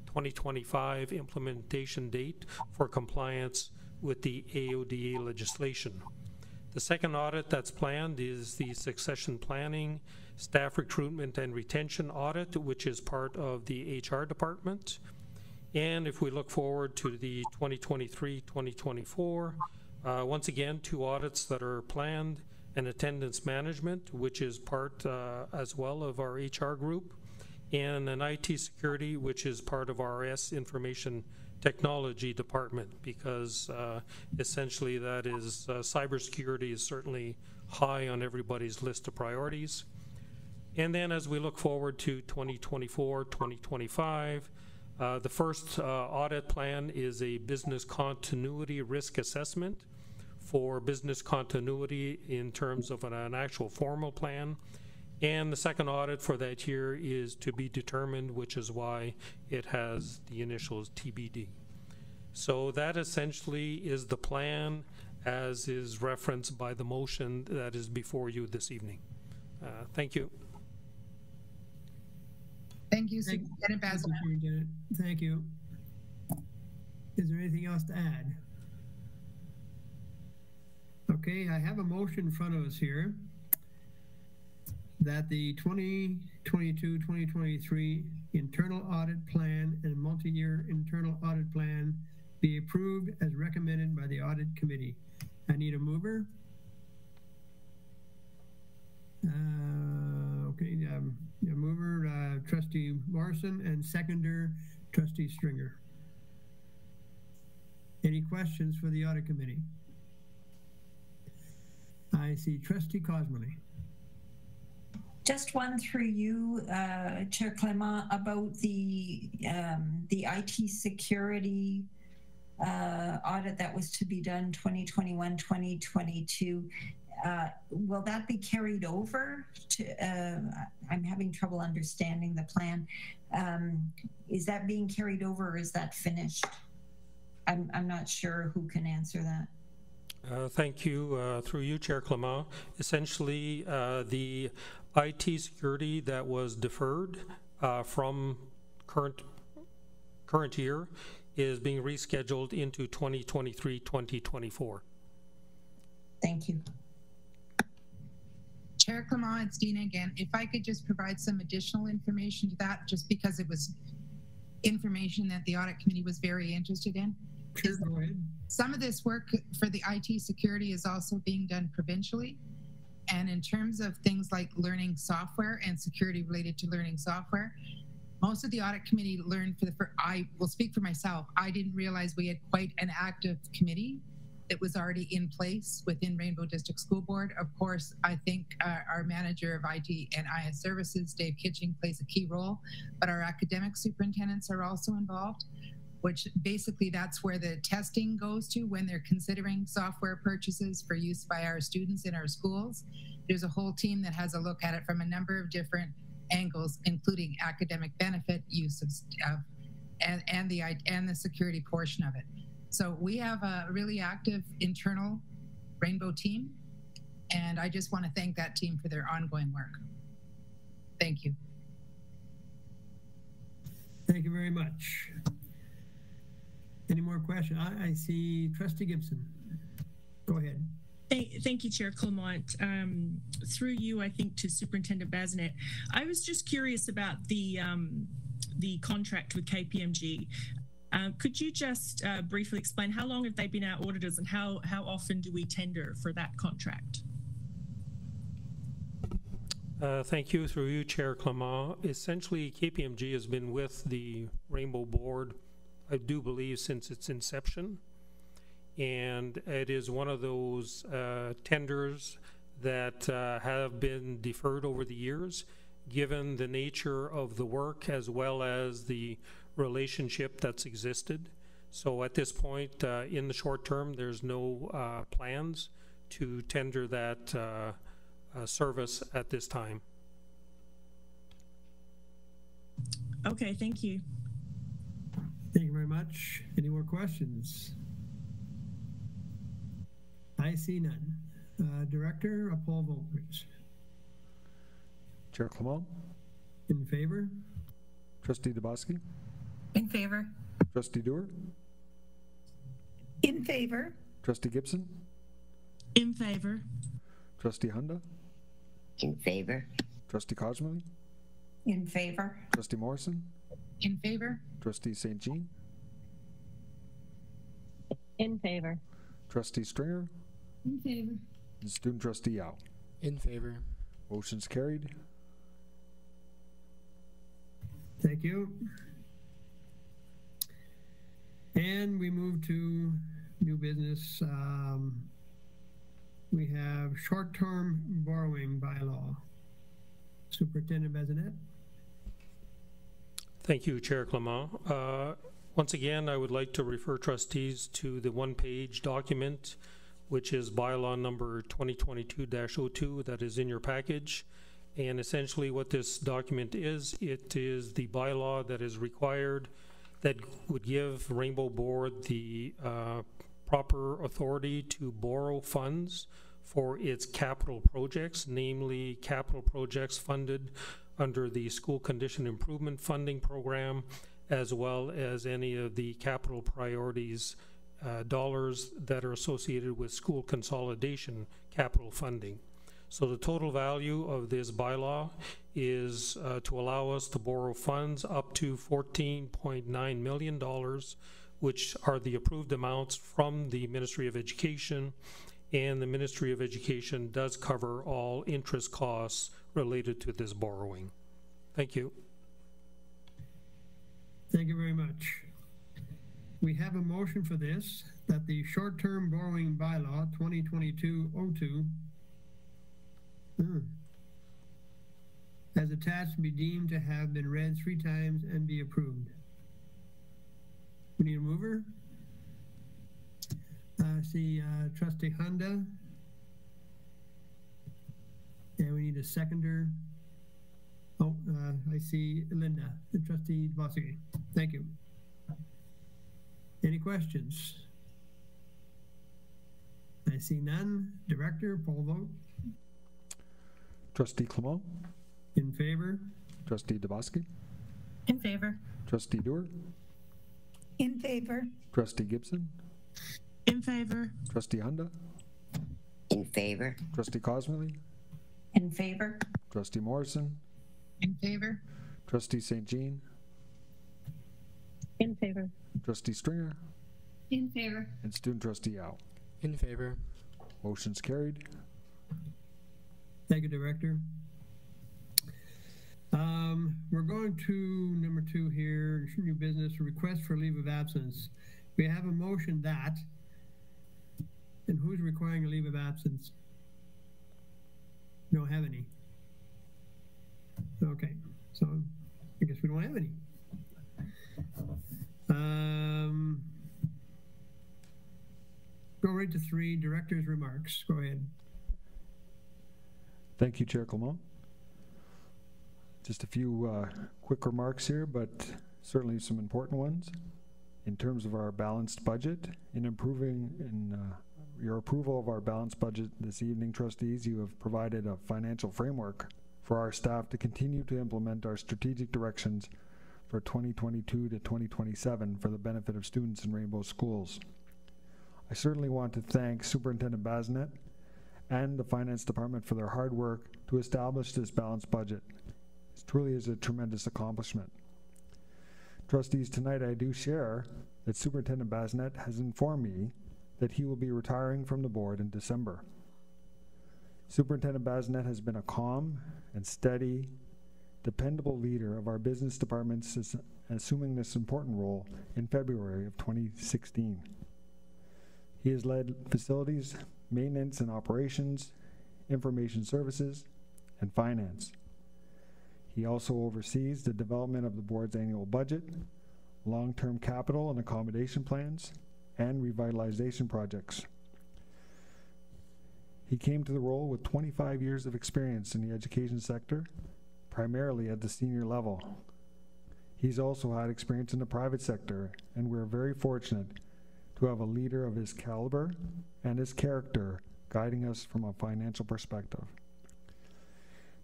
2025 implementation date for compliance with the AODA legislation. The second audit that's planned is the succession planning, staff recruitment and retention audit, which is part of the HR department. And if we look forward to the 2023-2024, once again, 2 audits that are planned, and attendance management, which is part as well of our HR group, and an IT security, which is part of our information technology department, because essentially that is cybersecurity is certainly high on everybody's list of priorities. And then as we look forward to 2024, 2025, the first audit plan is a business continuity risk assessment for business continuity in terms of an actual formal plan. And the second audit for that year is to be determined, which is why it has the initials TBD. So that essentially is the plan as is referenced by the motion that is before you this evening. Thank you. Thank you, Superintendent Bazinet. Thank you. Is there anything else to add? Okay, I have a motion in front of us here that the 2022-2023 internal audit plan and multi-year internal audit plan be approved as recommended by the audit committee. I need a mover. Okay, mover, Trustee Morrison, and seconder, Trustee Stringer. Any questions for the audit committee? I see Trustee Cosmely. Just one through you, Chair Clement, about the IT security audit that was to be done 2021-2022. Will that be carried over to, I'm having trouble understanding the plan. Is that being carried over or is that finished? I'm not sure who can answer that. Thank you. Through you, Chair Clement. Essentially, the IT security that was deferred from current year is being rescheduled into 2023-2024. Thank you. Chair Clement, it's Dina again. If I could just provide some additional information to that, just because it was information that the audit committee was very interested in. Sure, go ahead. Some of this work for the IT security is also being done provincially. And in terms of things like learning software and security related to learning software, most of the audit committee learned I will speak for myself, I didn't realize we had quite an active committee that was already in place within Rainbow District School Board. Of course, I think our manager of IT and IS services, Dave Kitching, plays a key role, but our academic superintendents are also involved, which basically that's where the testing goes to when they're considering software purchases for use by our students in our schools. There's a whole team that has a look at it from a number of different angles, including academic benefit, use of and the security portion of it. So we have a really active internal Rainbow team, and I just want to thank that team for their ongoing work. Thank you. Thank you very much. Any more questions? I see Trustee Gibson. Go ahead. Thank you, Chair Clement. Through you, I think, to Superintendent Bazinet. I was just curious about the contract with KPMG. Could you just briefly explain how long have they been our auditors and how often do we tender for that contract? Thank you. Through you, Chair Clement. Essentially, KPMG has been with the Rainbow Board, I do believe, since its inception. And it is one of those tenders that have been deferred over the years, given the nature of the work as well as the relationship that's existed. So at this point, in the short term, there's no plans to tender that service at this time. Okay, thank you. Thank you very much. Any more questions? I see none. Director, a poll vote, please. Chair Clement? In favor? Trustee Dubosky? In favor. Trustee Dewar? In favor. Trustee Gibson? In favor. Trustee Hunda? In favor. Trustee Cosmely? In favor. Trustee Morrison? In favor. Trustee St. Jean? In favor. Trustee Stringer? In favor. And Student Trustee Yao. In favor. Motion's carried. Thank you. And we move to new business. We have short-term borrowing bylaw. Superintendent Bazinet. Thank you, Chair Clement. Once again, I would like to refer trustees to the one-page document, which is bylaw number 2022-02 that is in your package. And essentially what this document is, it is the bylaw that is required that would give Rainbow Board the proper authority to borrow funds for its capital projects, namely capital projects funded under the School Condition Improvement Funding Program, as well as any of the capital priorities dollars that are associated with school consolidation capital funding. So the total value of this bylaw is to allow us to borrow funds up to $14.9 million, which are the approved amounts from the Ministry of Education, and the Ministry of Education does cover all interest costs related to this borrowing. Thank you. Thank you very much. We have a motion for this, that the short-term borrowing bylaw 2022-02 as attached be deemed to have been read 3 times and be approved. We need a mover. I see Trustee Honda. And we need a seconder. Oh, I see Linda, the Trustee Bossier. Thank you. Any questions? I see none. Director, poll vote. Trustee Clement? In favor. Trustee Dabowski? In favor. Trustee Dewar? In favor. Trustee Gibson? In favor. Trustee Honda? In favor. Trustee Cosmely? In favor. Trustee Morrison? In favor. Trustee St. Jean? In favor. Trustee Stringer? In favor. And Student Trustee Yao. In favor. Motion's carried. Thank you, Director. We're going to number 2 here, new business, request for leave of absence. We have a motion that, and who's requiring a leave of absence? Don't have any. Okay, so I guess we don't have any. Go right to 3, Director's remarks. Go ahead. Thank you, Chair Clement. Just a few quick remarks here, but certainly some important ones. In terms of our balanced budget, in your approval of our balanced budget this evening, trustees, you have provided a financial framework for our staff to continue to implement our strategic directions for 2022 to 2027 for the benefit of students in Rainbow Schools. I certainly want to thank Superintendent Bazinet and the Finance Department for their hard work to establish this balanced budget. It truly is a tremendous accomplishment. Trustees, tonight I do share that Superintendent Bazinet has informed me that he will be retiring from the board in December. Superintendent Bazinet has been a calm and steady, dependable leader of our business department since assuming this important role in February of 2016. He has led facilities, maintenance and operations, information services, and finance. He also oversees the development of the board's annual budget, long-term capital and accommodation plans, and revitalization projects. He came to the role with 25 years of experience in the education sector, primarily at the senior level. He's also had experience in the private sector, and we're very fortunate to have a leader of his caliber and his character guiding us from a financial perspective.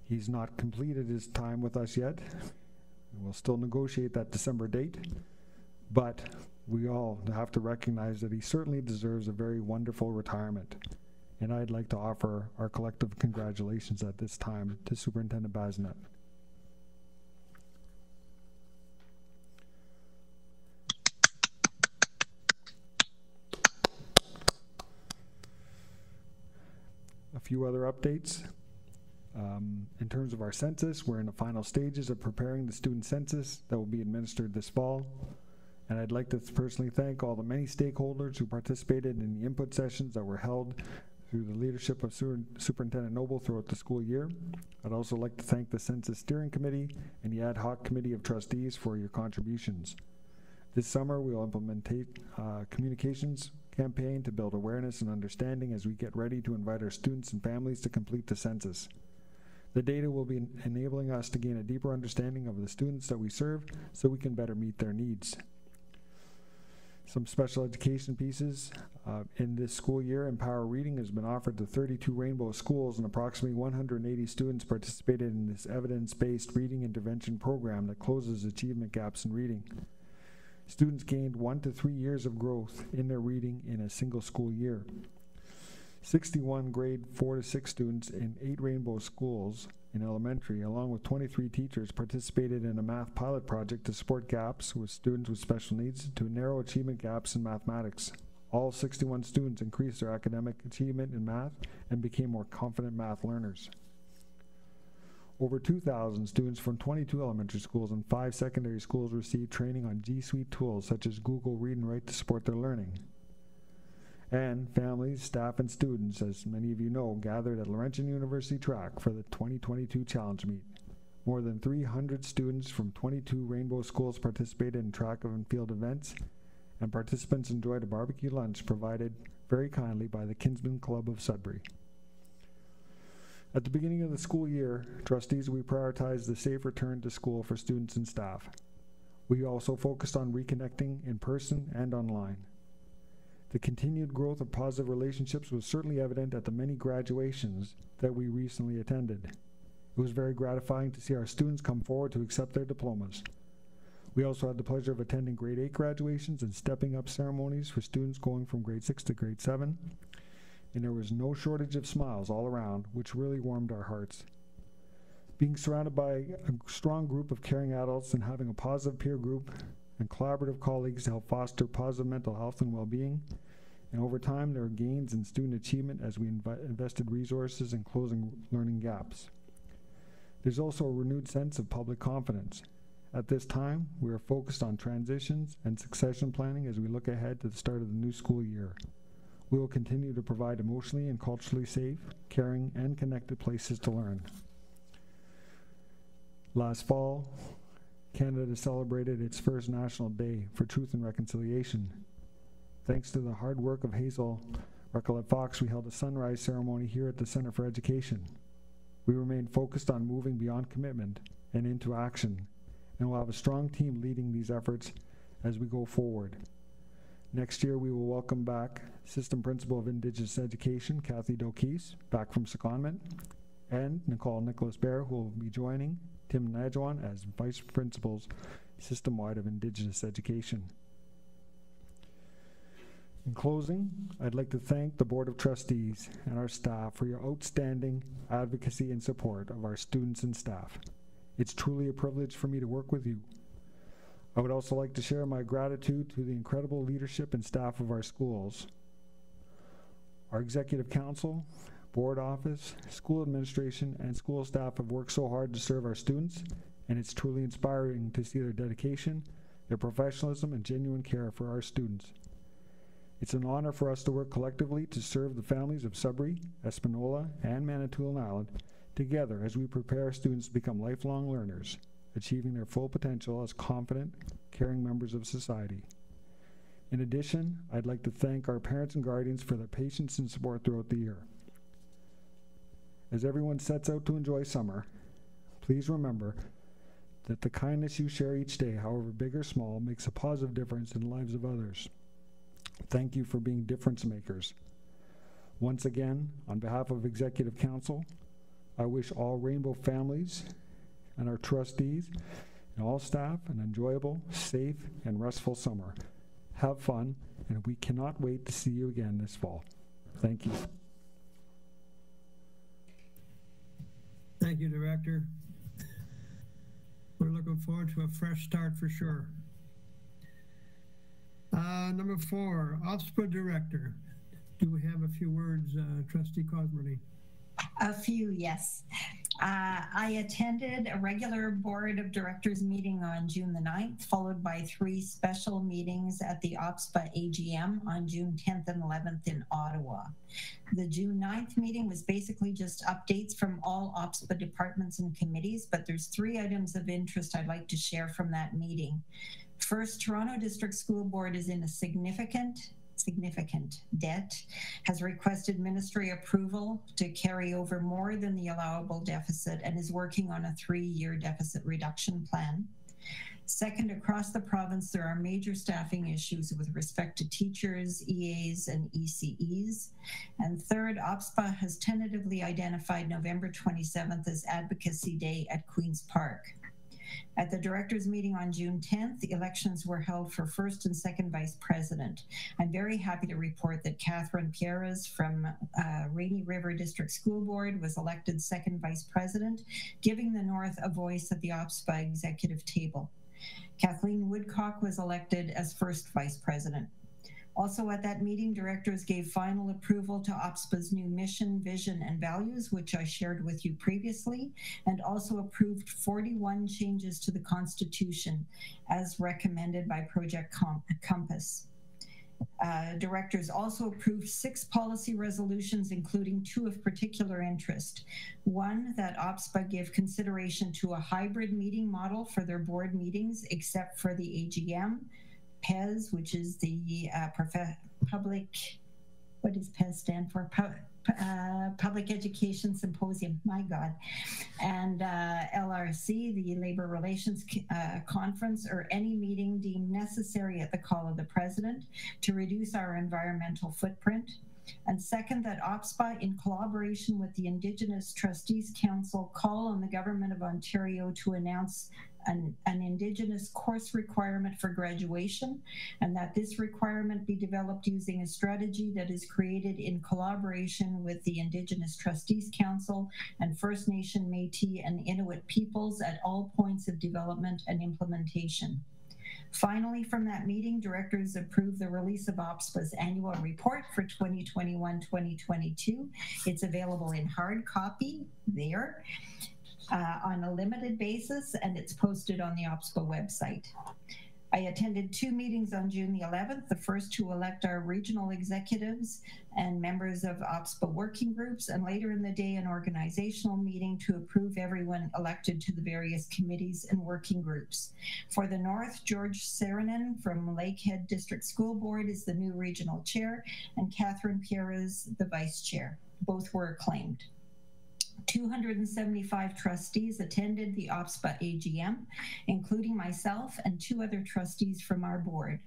He's not completed his time with us yet. We'll still negotiate that December date, but we all have to recognize that he certainly deserves a very wonderful retirement. and I'd like to offer our collective congratulations at this time to Superintendent Bazinet. A few other updates. In terms of our census, we're in the final stages of preparing the student census that will be administered this fall. And I'd like to personally thank all the many stakeholders who participated in the input sessions that were held through the leadership of Superintendent Noble throughout the school year. I'd also like to thank the Census Steering Committee and the Ad Hoc Committee of Trustees for your contributions. This summer, we'll implement a communications campaign to build awareness and understanding as we get ready to invite our students and families to complete the census. The data will be enabling us to gain a deeper understanding of the students that we serve so we can better meet their needs. Some special education pieces. In this school year, Empower Reading has been offered to 32 Rainbow schools, and approximately 180 students participated in this evidence-based reading intervention program that closes achievement gaps in reading. Students gained 1 to 3 years of growth in their reading in a single school year. 61 grade 4 to 6 students in 8 Rainbow schools in elementary, along with 23 teachers, participated in a math pilot project to support gaps with students with special needs to narrow achievement gaps in mathematics. All 61 students increased their academic achievement in math and became more confident math learners. Over 2,000 students from 22 elementary schools and 5 secondary schools received training on G Suite tools such as Google Read and Write to support their learning. And families, staff, and students, as many of you know, gathered at Laurentian University Track for the 2022 Challenge Meet. More than 300 students from 22 Rainbow schools participated in track and field events, and participants enjoyed a barbecue lunch provided very kindly by the Kinsman Club of Sudbury. At the beginning of the school year, trustees, we prioritized the safe return to school for students and staff. We also focused on reconnecting in person and online. The continued growth of positive relationships was certainly evident at the many graduations that we recently attended. It was very gratifying to see our students come forward to accept their diplomas. We also had the pleasure of attending grade 8 graduations and stepping up ceremonies for students going from grade 6 to grade 7. And there was no shortage of smiles all around, which really warmed our hearts. Being surrounded by a strong group of caring adults and having a positive peer group and collaborative colleagues to help foster positive mental health and well-being. And over time, there are gains in student achievement as we invested resources in closing learning gaps. There's also a renewed sense of public confidence. At this time, we are focused on transitions and succession planning as we look ahead to the start of the new school year. We will continue to provide emotionally and culturally safe, caring, and connected places to learn. Last fall, Canada celebrated its first National Day for Truth and Reconciliation. Thanks to the hard work of Hazel Recollet-Fox, we held a sunrise ceremony here at the Center for Education. We remained focused on moving beyond commitment and into action, and we'll have a strong team leading these efforts as we go forward. Next year, we will welcome back System Principal of Indigenous Education, Kathy Dokis, back from secondment, and Nicole Nicholas-Bear, who will be joining Tim Najwan as Vice Principals System-wide of Indigenous Education. In closing, I'd like to thank the Board of Trustees and our staff for your outstanding advocacy and support of our students and staff. It's truly a privilege for me to work with you. I would also like to share my gratitude to the incredible leadership and staff of our schools, our Executive Council, Board Office, school administration, and school staff have worked so hard to serve our students, and it's truly inspiring to see their dedication, their professionalism, and genuine care for our students. It's an honor for us to work collectively to serve the families of Sudbury, Espanola, and Manitoulin Island together as we prepare our students to become lifelong learners, achieving their full potential as confident, caring members of society. In addition, I'd like to thank our parents and guardians for their patience and support throughout the year. As everyone sets out to enjoy summer, please remember that the kindness you share each day, however big or small, makes a positive difference in the lives of others. Thank you for being difference makers. Once again, on behalf of Executive Council, I wish all Rainbow families and our trustees and all staff an enjoyable, safe, and restful summer. Have fun, and we cannot wait to see you again this fall. Thank you. Thank you, Director. We're looking forward to a fresh start for sure. Number 4, OPSPA Director. Do we have a few words, Trustee Cosmerly? A few, yes. I attended a regular Board of Directors meeting on June the 9th, followed by 3 special meetings at the OPSPA AGM on June 10th and 11th in Ottawa. The June 9th meeting was basically just updates from all OPSPA departments and committees, but there's 3 items of interest I'd like to share from that meeting. First, Toronto District School Board is in a significant debt, has requested ministry approval to carry over more than the allowable deficit, and is working on a 3-year deficit reduction plan. Second, across the province, there are major staffing issues with respect to teachers, EAs, and ECEs. And third, OPSPA has tentatively identified November 27th as Advocacy Day at Queen's Park. At the directors' meeting on June 10th, elections were held for first and second vice president. I'm very happy to report that Catherine Pierres from Rainy River District School Board was elected second vice president, giving the North a voice at the OPSPA executive table. Kathleen Woodcock was elected as first vice president. Also at that meeting, directors gave final approval to OPSPA's new mission, vision, and values, which I shared with you previously, and also approved 41 changes to the Constitution as recommended by Project Compass. Directors also approved 6 policy resolutions, including 2 of particular interest. One, that OPSPA give consideration to a hybrid meeting model for their board meetings, except for the AGM. PES, which is the public, what does PES stand for? Public Education Symposium, my God. And LRC, the Labor Relations Conference, or any meeting deemed necessary at the call of the President to reduce our environmental footprint. And second, that OPSPA, in collaboration with the Indigenous Trustees Council, call on the Government of Ontario to announce an Indigenous course requirement for graduation, and that this requirement be developed using a strategy that is created in collaboration with the Indigenous Trustees Council and First Nation, Métis, and Inuit peoples at all points of development and implementation. Finally, from that meeting, directors approved the release of OPSPA's annual report for 2021-2022. It's available in hard copy there on a limited basis, and it's posted on the OPSPA website. I attended 2 meetings on June the 11th, the first to elect our regional executives and members of OPSPA working groups, and later in the day an organizational meeting to approve everyone elected to the various committees and working groups. For the North, George Saarinen from Lakehead District School Board is the new regional chair, and Catherine Pierres the vice chair. Both were acclaimed. 275 trustees attended the OPSPA AGM, including myself and 2 other trustees from our board.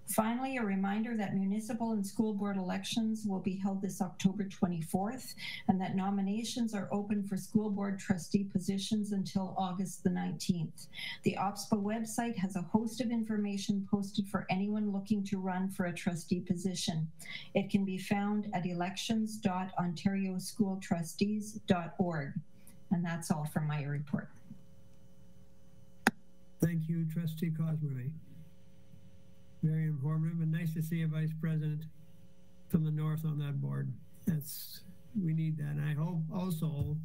Finally, a reminder that municipal and school board elections will be held this October 24th, and that nominations are open for school board trustee positions until August the 19th. The OPSPA website has a host of information posted for anyone looking to run for a trustee position. It can be found at elections.ontarioschooltrustees.org. And that's all from my report. Thank you, Trustee Cosmerly. Very informative, and nice to see a vice president from the North on that board. We need that. And I hope also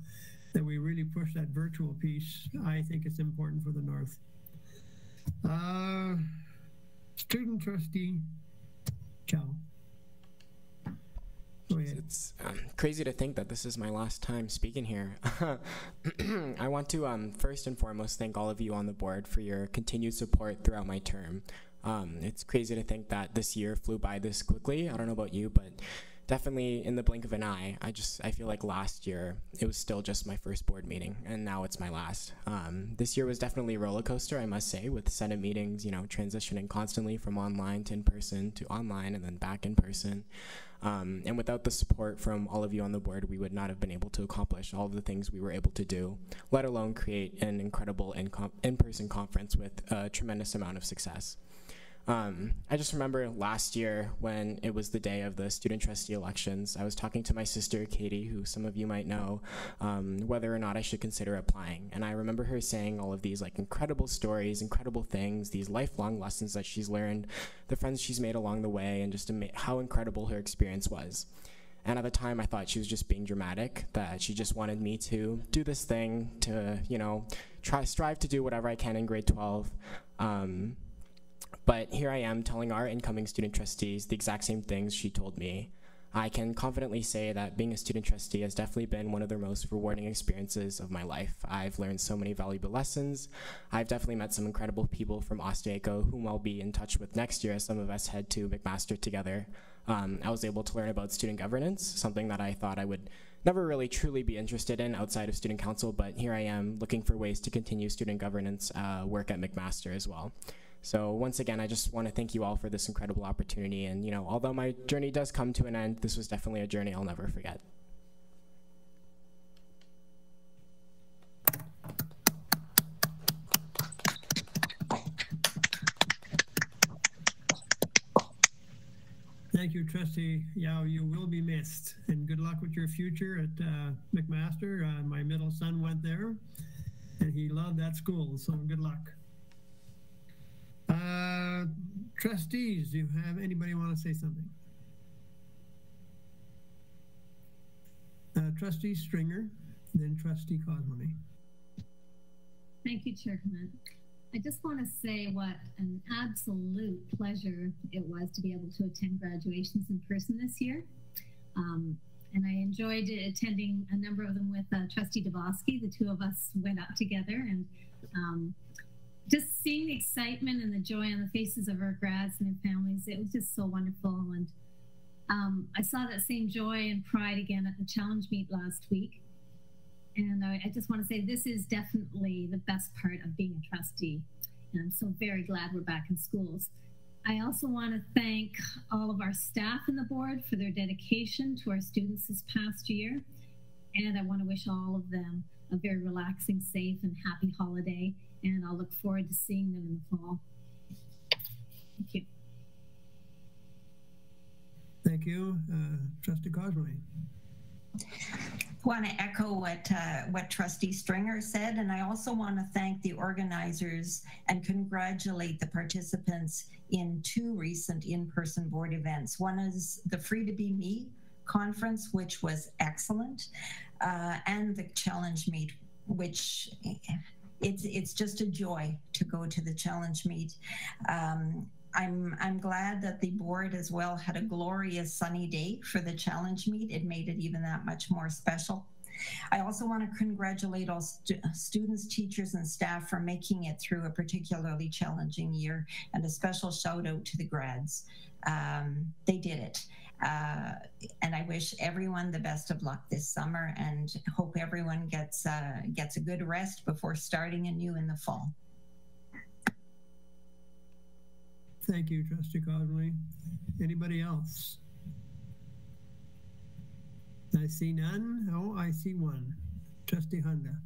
that we really push that virtual piece. I think it's important for the North. Student trustee Chow. It's crazy to think that this is my last time speaking here. I want to first and foremost thank all of you on the board for your continued support throughout my term. It's crazy to think that this year flew by this quickly. I don't know about you, but definitely in the blink of an eye. I feel like last year it was still just my first board meeting, and now it's my last. This year was definitely a roller coaster, I must say, with Senate meetings, transitioning constantly from online to in-person to online and then back in person. And without the support from all of you on the board, we would not have been able to accomplish all of the things we were able to do, let alone create an incredible in-person conference with a tremendous amount of success. I just remember last year when it was the day of the student trustee elections, I was talking to my sister, Katie, who some of you might know, whether or not I should consider applying. And I remember her saying all of these like incredible stories, incredible things, these lifelong lessons that she's learned, the friends she's made along the way, and just how incredible her experience was. And at the time, I thought she was just being dramatic, that she just wanted me to do this thing, to, you know, strive to do whatever I can in grade 12. But here I am telling our incoming student trustees the exact same things she told me. I can confidently say that being a student trustee has definitely been one of the most rewarding experiences of my life. I've learned so many valuable lessons. I've definitely met some incredible people from OSTECO, whom I'll be in touch with next year as some of us head to McMaster together. I was able to learn about student governance, something that I thought I would never really truly be interested in outside of student council, but here I am looking for ways to continue student governance work at McMaster as well. So once again, I just want to thank you all for this incredible opportunity. And, you know, although my journey does come to an end, this was definitely a journey I'll never forget. Thank you, Trustee Yao. You will be missed, and good luck with your future at McMaster. My middle son went there, and he loved that school, so good luck. Trustees, do you have anybody want to say something? Trustee Stringer, then Trustee Cosmony. Thank you, Chair Clement. I just want to say what an absolute pleasure it was to be able to attend graduations in person this year. And I enjoyed attending a number of them with Trustee Dabowski. The two of us went up together, and just seeing the excitement and the joy on the faces of our grads and their families, it was just so wonderful. And I saw that same joy and pride again at the challenge meet last week. And I just want to say this is definitely the best part of being a trustee. And I'm so very glad we're back in schools. I also want to thank all of our staff and the board for their dedication to our students this past year. And I want to wish all of them a very relaxing, safe, and happy holiday. And I'll look forward to seeing them in the fall. Thank you. Thank you. Trustee Cosmony. I want to echo what Trustee Stringer said, and I also want to thank the organizers and congratulate the participants in two recent in-person board events. One is the Free to Be Me conference, which was excellent, and the challenge meet, which it's just a joy to go to the challenge meet. I'm glad that the board as well had a glorious sunny day for the challenge meet. It made it even that much more special. I also want to congratulate all students, teachers, and staff for making it through a particularly challenging year, and a special shout out to the grads. They did it. And I wish everyone the best of luck this summer, and hope everyone gets a good rest before starting anew in the fall. Thank you, Trustee Cosmony. Anybody else? I see none. Oh, I see one. Trustee Hunda.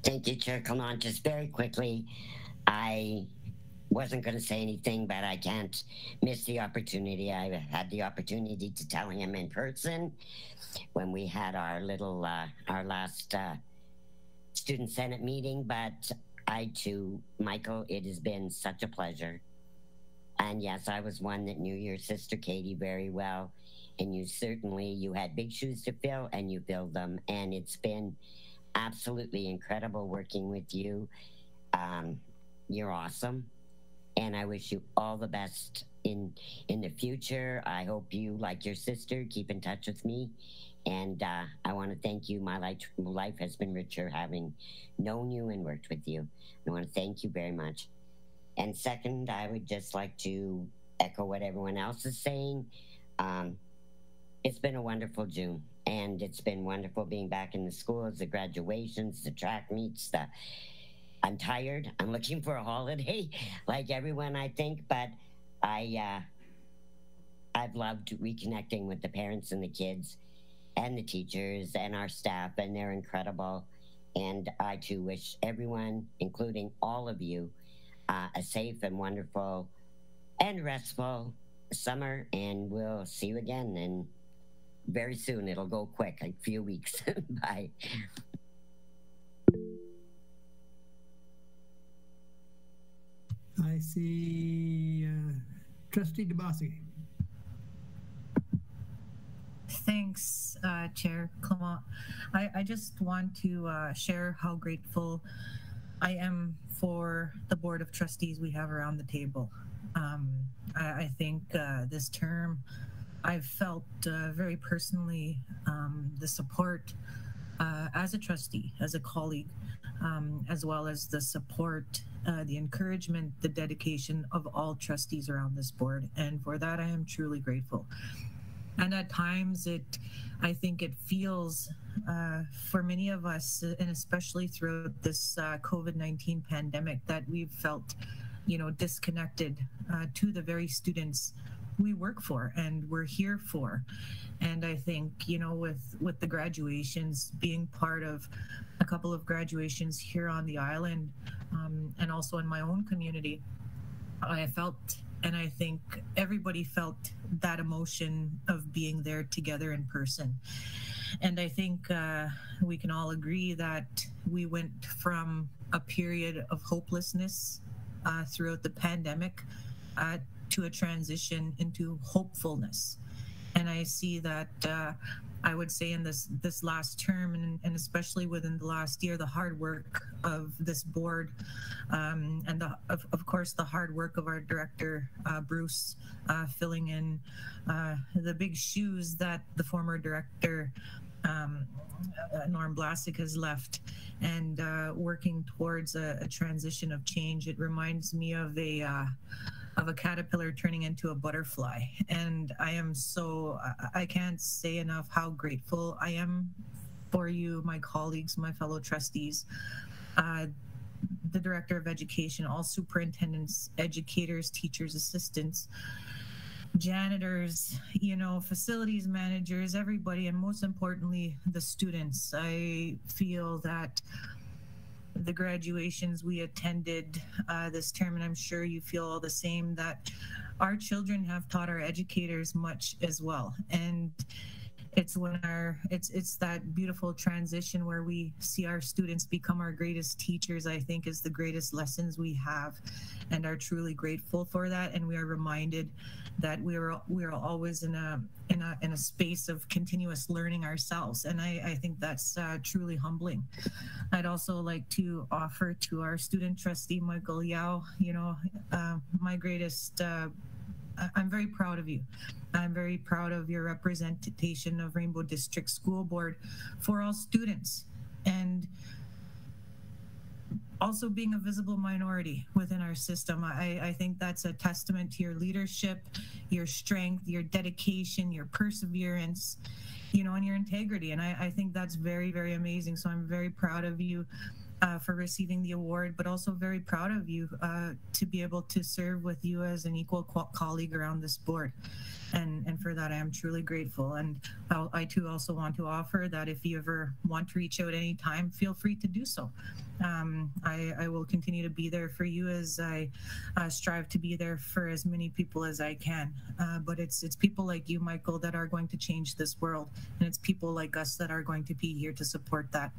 Thank you, Chair Clement. Just very quickly, I wasn't going to say anything, but I can't miss the opportunity. I had the opportunity to tell him in person when we had our little, our last Student Senate meeting, but I too, Michael, it has been such a pleasure. And yes, I was one that knew your sister Katie very well, and you had big shoes to fill, and you filled them, and it's been absolutely incredible working with you. You're awesome, and I wish you all the best in the future. I hope you, like your sister, keep in touch with me. And I want to thank you. My life has been richer having known you and worked with you. I want to thank you very much. And second, I would just like to echo what everyone else is saying. It's been a wonderful June, and it's been wonderful being back in the schools, the graduations, the track meets, I'm tired. I'm looking for a holiday, like everyone, I think, but I've loved reconnecting with the parents and the kids and the teachers and our staff, and they're incredible. And I too wish everyone, including all of you, a safe and wonderful and restful summer, and we'll see you again. And very soon, it'll go quick, like a few weeks. Bye. I see Trustee DeBosse. Thanks, Chair Clement. I just want to share how grateful I am for the Board of Trustees we have around the table. I think this term I've felt very personally the support as a trustee, as a colleague, as well as the support, the encouragement, the dedication of all trustees around this board. And for that, I am truly grateful. And at times I think it feels for many of us, and especially throughout this COVID-19 pandemic, that we've felt, disconnected to the very students we work for and we're here for. And I think, with the graduations, being part of a couple of graduations here on the island, and also in my own community, I felt, and I think everybody felt, that emotion of being there together in person. And I think we can all agree that we went from a period of hopelessness throughout the pandemic to a transition into hopefulness. And I see that I would say in this last term, and especially within the last year, the hard work of this board, and of course the hard work of our director, Bruce, filling in the big shoes that the former director, Norm Blasek, has left, and working towards a transition of change. It reminds me of a caterpillar turning into a butterfly. And I can't say enough how grateful I am for you, my colleagues, my fellow trustees, the Director of Education, all superintendents, educators, teachers, assistants, janitors, facilities managers, everybody, and most importantly, the students. I feel that the graduations we attended this term, and I'm sure you feel all the same, that our children have taught our educators much as well. And it's it's that beautiful transition where we see our students become our greatest teachers, I think, is the greatest lessons we have, and are truly grateful for that. And we are reminded that we are always in a space of continuous learning ourselves. And I think that's truly humbling. I'd also like to offer to our student trustee, Michael Yao, my greatest, I'm very proud of you. I'm very proud of your representation of Rainbow District School Board for all students, and also being a visible minority within our system. I think that's a testament to your leadership, your strength, your dedication, your perseverance, and your integrity. And I think that's very, very amazing. So I'm very proud of you for receiving the award, but also very proud of you to be able to serve with you as an equal colleague around this board. And for that, I am truly grateful. And I too also want to offer that if you ever want to reach out anytime, feel free to do so. I will continue to be there for you as I strive to be there for as many people as I can. But it's people like you, Michael, that are going to change this world. And it's people like us that are going to be here to support that.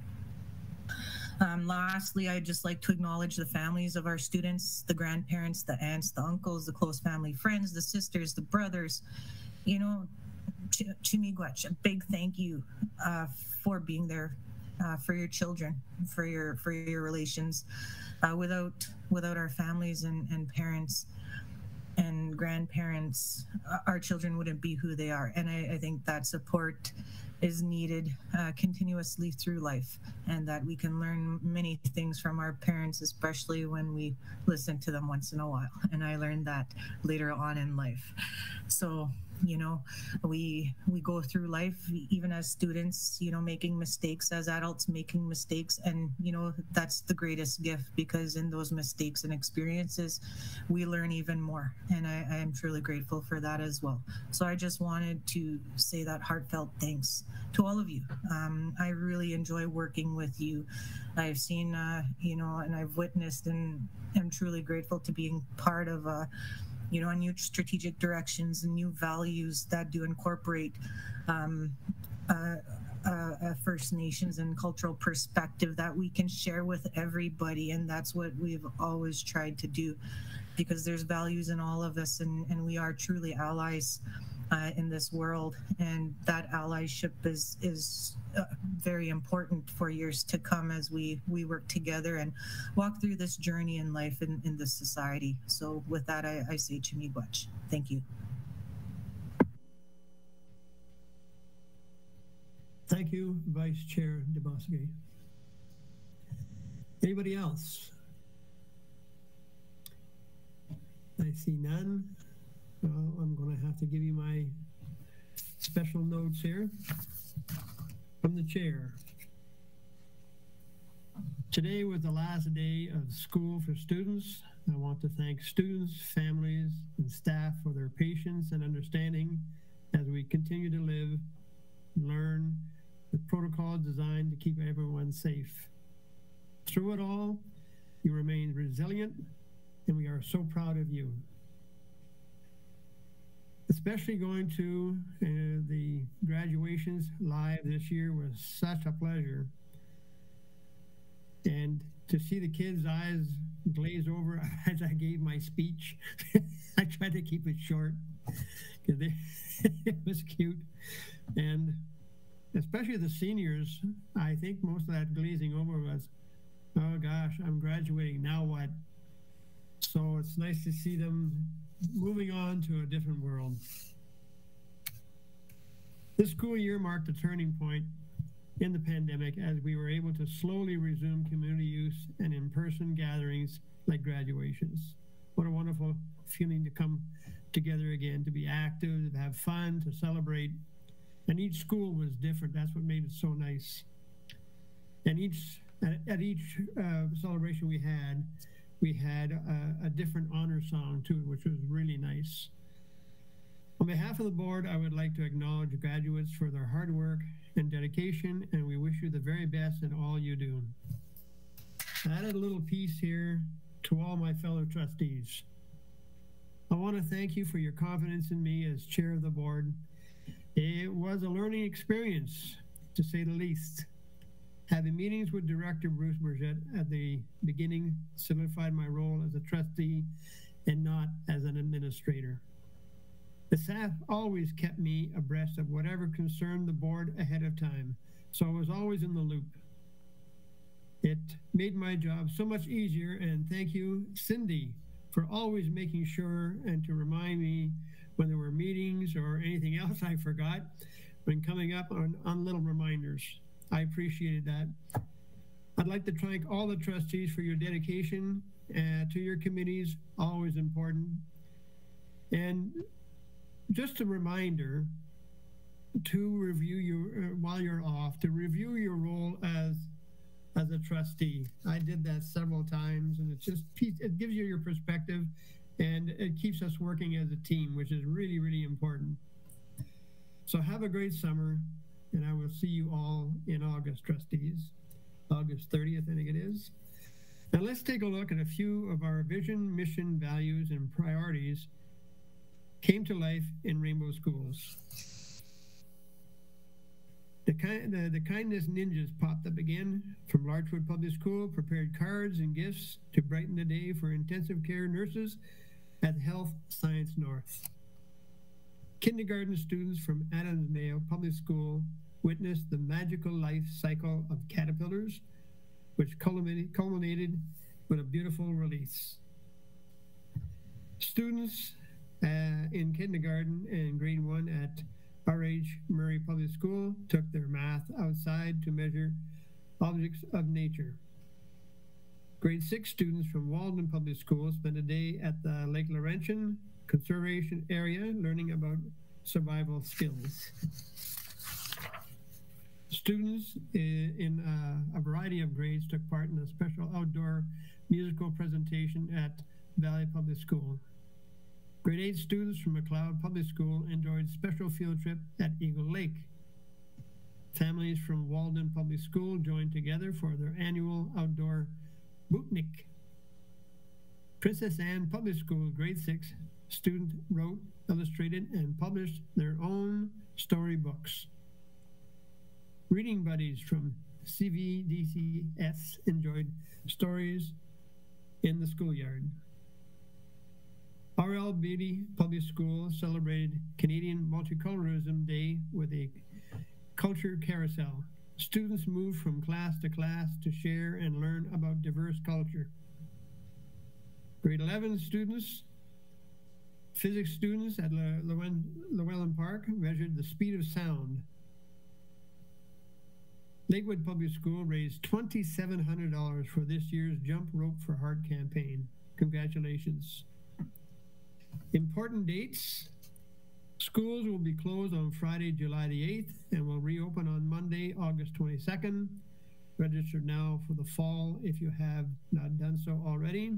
Lastly, I'd just like to acknowledge the families of our students, the grandparents, the aunts, the uncles, the close family friends, the sisters, the brothers. Chimigwach, a big thank you for being there for your children, for your relations. Without our families and parents and grandparents, our children wouldn't be who they are. And I think that support is needed continuously through life, and that we can learn many things from our parents, especially when we listen to them once in a while. And I learned that later on in life. So You know, we go through life, even as students, you know, making mistakes, as adults making mistakes, and you know, that's the greatest gift, because in those mistakes and experiences we learn even more, and I am truly grateful for that as well. So I just wanted to say that heartfelt thanks to all of you. I really enjoy working with you. I've seen you know, and I've witnessed, and am truly grateful to being part of you know, new strategic directions and new values that do incorporate First Nations and cultural perspective that we can share with everybody. And that's what we've always tried to do, because there's values in all of us, and we are truly allies in this world, and that allyship is very important for years to come as we work together and walk through this journey in life in this society. So with that, I say Chimigwach. Thank you. Thank you, Vice Chair DeBosque. Anybody else? I see none. Well, I'm going to have to give you my special notes here from the chair. Today was the last day of school for students. I want to thank students, families, and staff for their patience and understanding as we continue to live and learn with protocols designed to keep everyone safe. Through it all, you remained resilient, and we are so proud of you. Especially going to the graduations live this year was such a pleasure. And to see the kids' eyes glaze over as I gave my speech, I tried to keep it short because it was cute. And especially the seniors, I think most of that glazing over was, oh gosh, I'm graduating, now what? So it's nice to see them moving on to a different world. This school year marked a turning point in the pandemic as we were able to slowly resume community use and in-person gatherings like graduations. What a wonderful feeling to come together again, to be active, to have fun, to celebrate. And each school was different. That's what made it so nice. And at each celebration we had a different honor song too, which was really nice. On behalf of the board, I would like to acknowledge graduates for their hard work and dedication, and we wish you the very best in all you do. I added a little piece here to all my fellow trustees. I want to thank you for your confidence in me as chair of the board. It was a learning experience, to say the least. Having meetings with Director Bruce Bourget at the beginning solidified my role as a trustee and not as an administrator. The staff always kept me abreast of whatever concerned the board ahead of time, so I was always in the loop. It made my job so much easier, and thank you, Cindy, for always making sure and to remind me when there were meetings or anything else I forgot when coming up on little reminders. I appreciated that. I'd like to thank all the trustees for your dedication to your committees, always important. And just a reminder to review your, while you're off, to review your role as a trustee. I did that several times, and it gives you your perspective, and it keeps us working as a team, which is really, really important. So have a great summer, and I will see you all in August, trustees. August 30th, I think it is. Now let's take a look at a few of our vision, mission, values, and priorities came to life in Rainbow Schools. The Kindness Ninjas popped up again from Larchwood Public School, prepared cards and gifts to brighten the day for intensive care nurses at Health Science North. Kindergarten students from Adamsdale Public School witnessed the magical life cycle of caterpillars, which culminated with a beautiful release. Students in kindergarten and grade 1 at R.H. Murray Public School took their math outside to measure objects of nature. Grade 6 students from Walden Public School spent a day at the Lake Laurentian Conservation Area learning about survival skills. Students in a variety of grades took part in a special outdoor musical presentation at Valley Public School. Grade 8 students from McLeod Public School enjoyed special field trip at Eagle Lake. Families from Walden Public School joined together for their annual outdoor bootnik. Princess Anne Public School grade 6 student wrote, illustrated, and published their own storybooks. Reading buddies from CVDCS enjoyed stories in the schoolyard. RL Beatty Public School celebrated Canadian Multiculturalism Day with a culture carousel. Students moved from class to share and learn about diverse culture. Grade 11 students, physics students at Llewellyn Park measured the speed of sound. Lakewood Public School raised $2,700 for this year's Jump Rope for Heart campaign. Congratulations. Important dates. Schools will be closed on Friday, July the 8th, and will reopen on Monday, August 22nd. Register now for the fall if you have not done so already.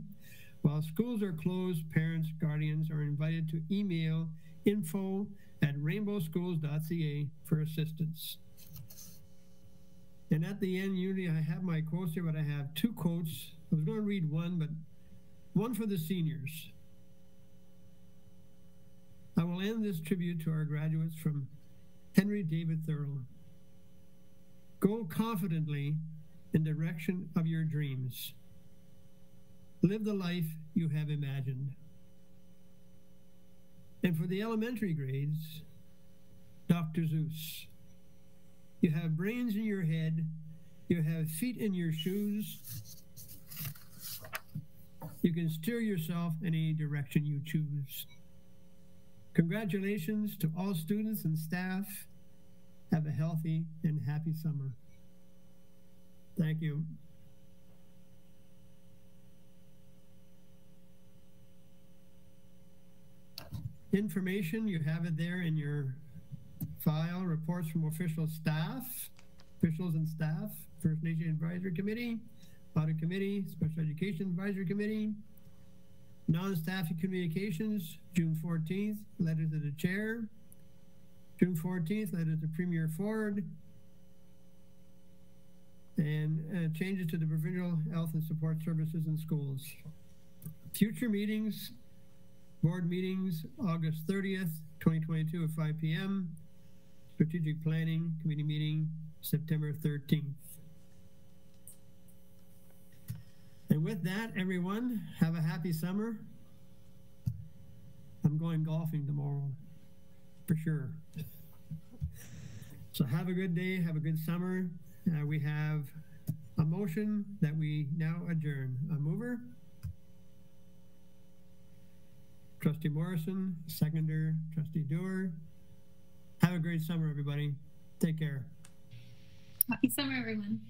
While schools are closed, parents, guardians are invited to email info@rainbowschools.ca for assistance. And at the end, usually I have my quotes here, but I have two quotes. I was going to read one, but one for the seniors. I will end this tribute to our graduates from Henry David Thoreau. Go confidently in the direction of your dreams. Live the life you have imagined. And for the elementary grades, Dr. Seuss. You have brains in your head, you have feet in your shoes. You can steer yourself in any direction you choose. Congratulations to all students and staff. Have a healthy and happy summer. Thank you. Information, you have it there in your file. Reports from officials and staff, First Nation Advisory Committee, Audit Committee, Special Education Advisory Committee, Non-Staff Communications, June 14th, letter to the chair. June 14th, letter to Premier Ford. And changes to the Provincial Health and Support Services in schools. Future meetings, board meetings, August 30th, 2022 at 5 p.m. Strategic Planning Committee meeting, September 13th. And with that, everyone, have a happy summer. I'm going golfing tomorrow, for sure. So have a good day, have a good summer. We have a motion that we now adjourn. A mover? Trustee Morrison, seconder, Trustee Dewar. Have a great summer, everybody. Take care. Happy summer, everyone.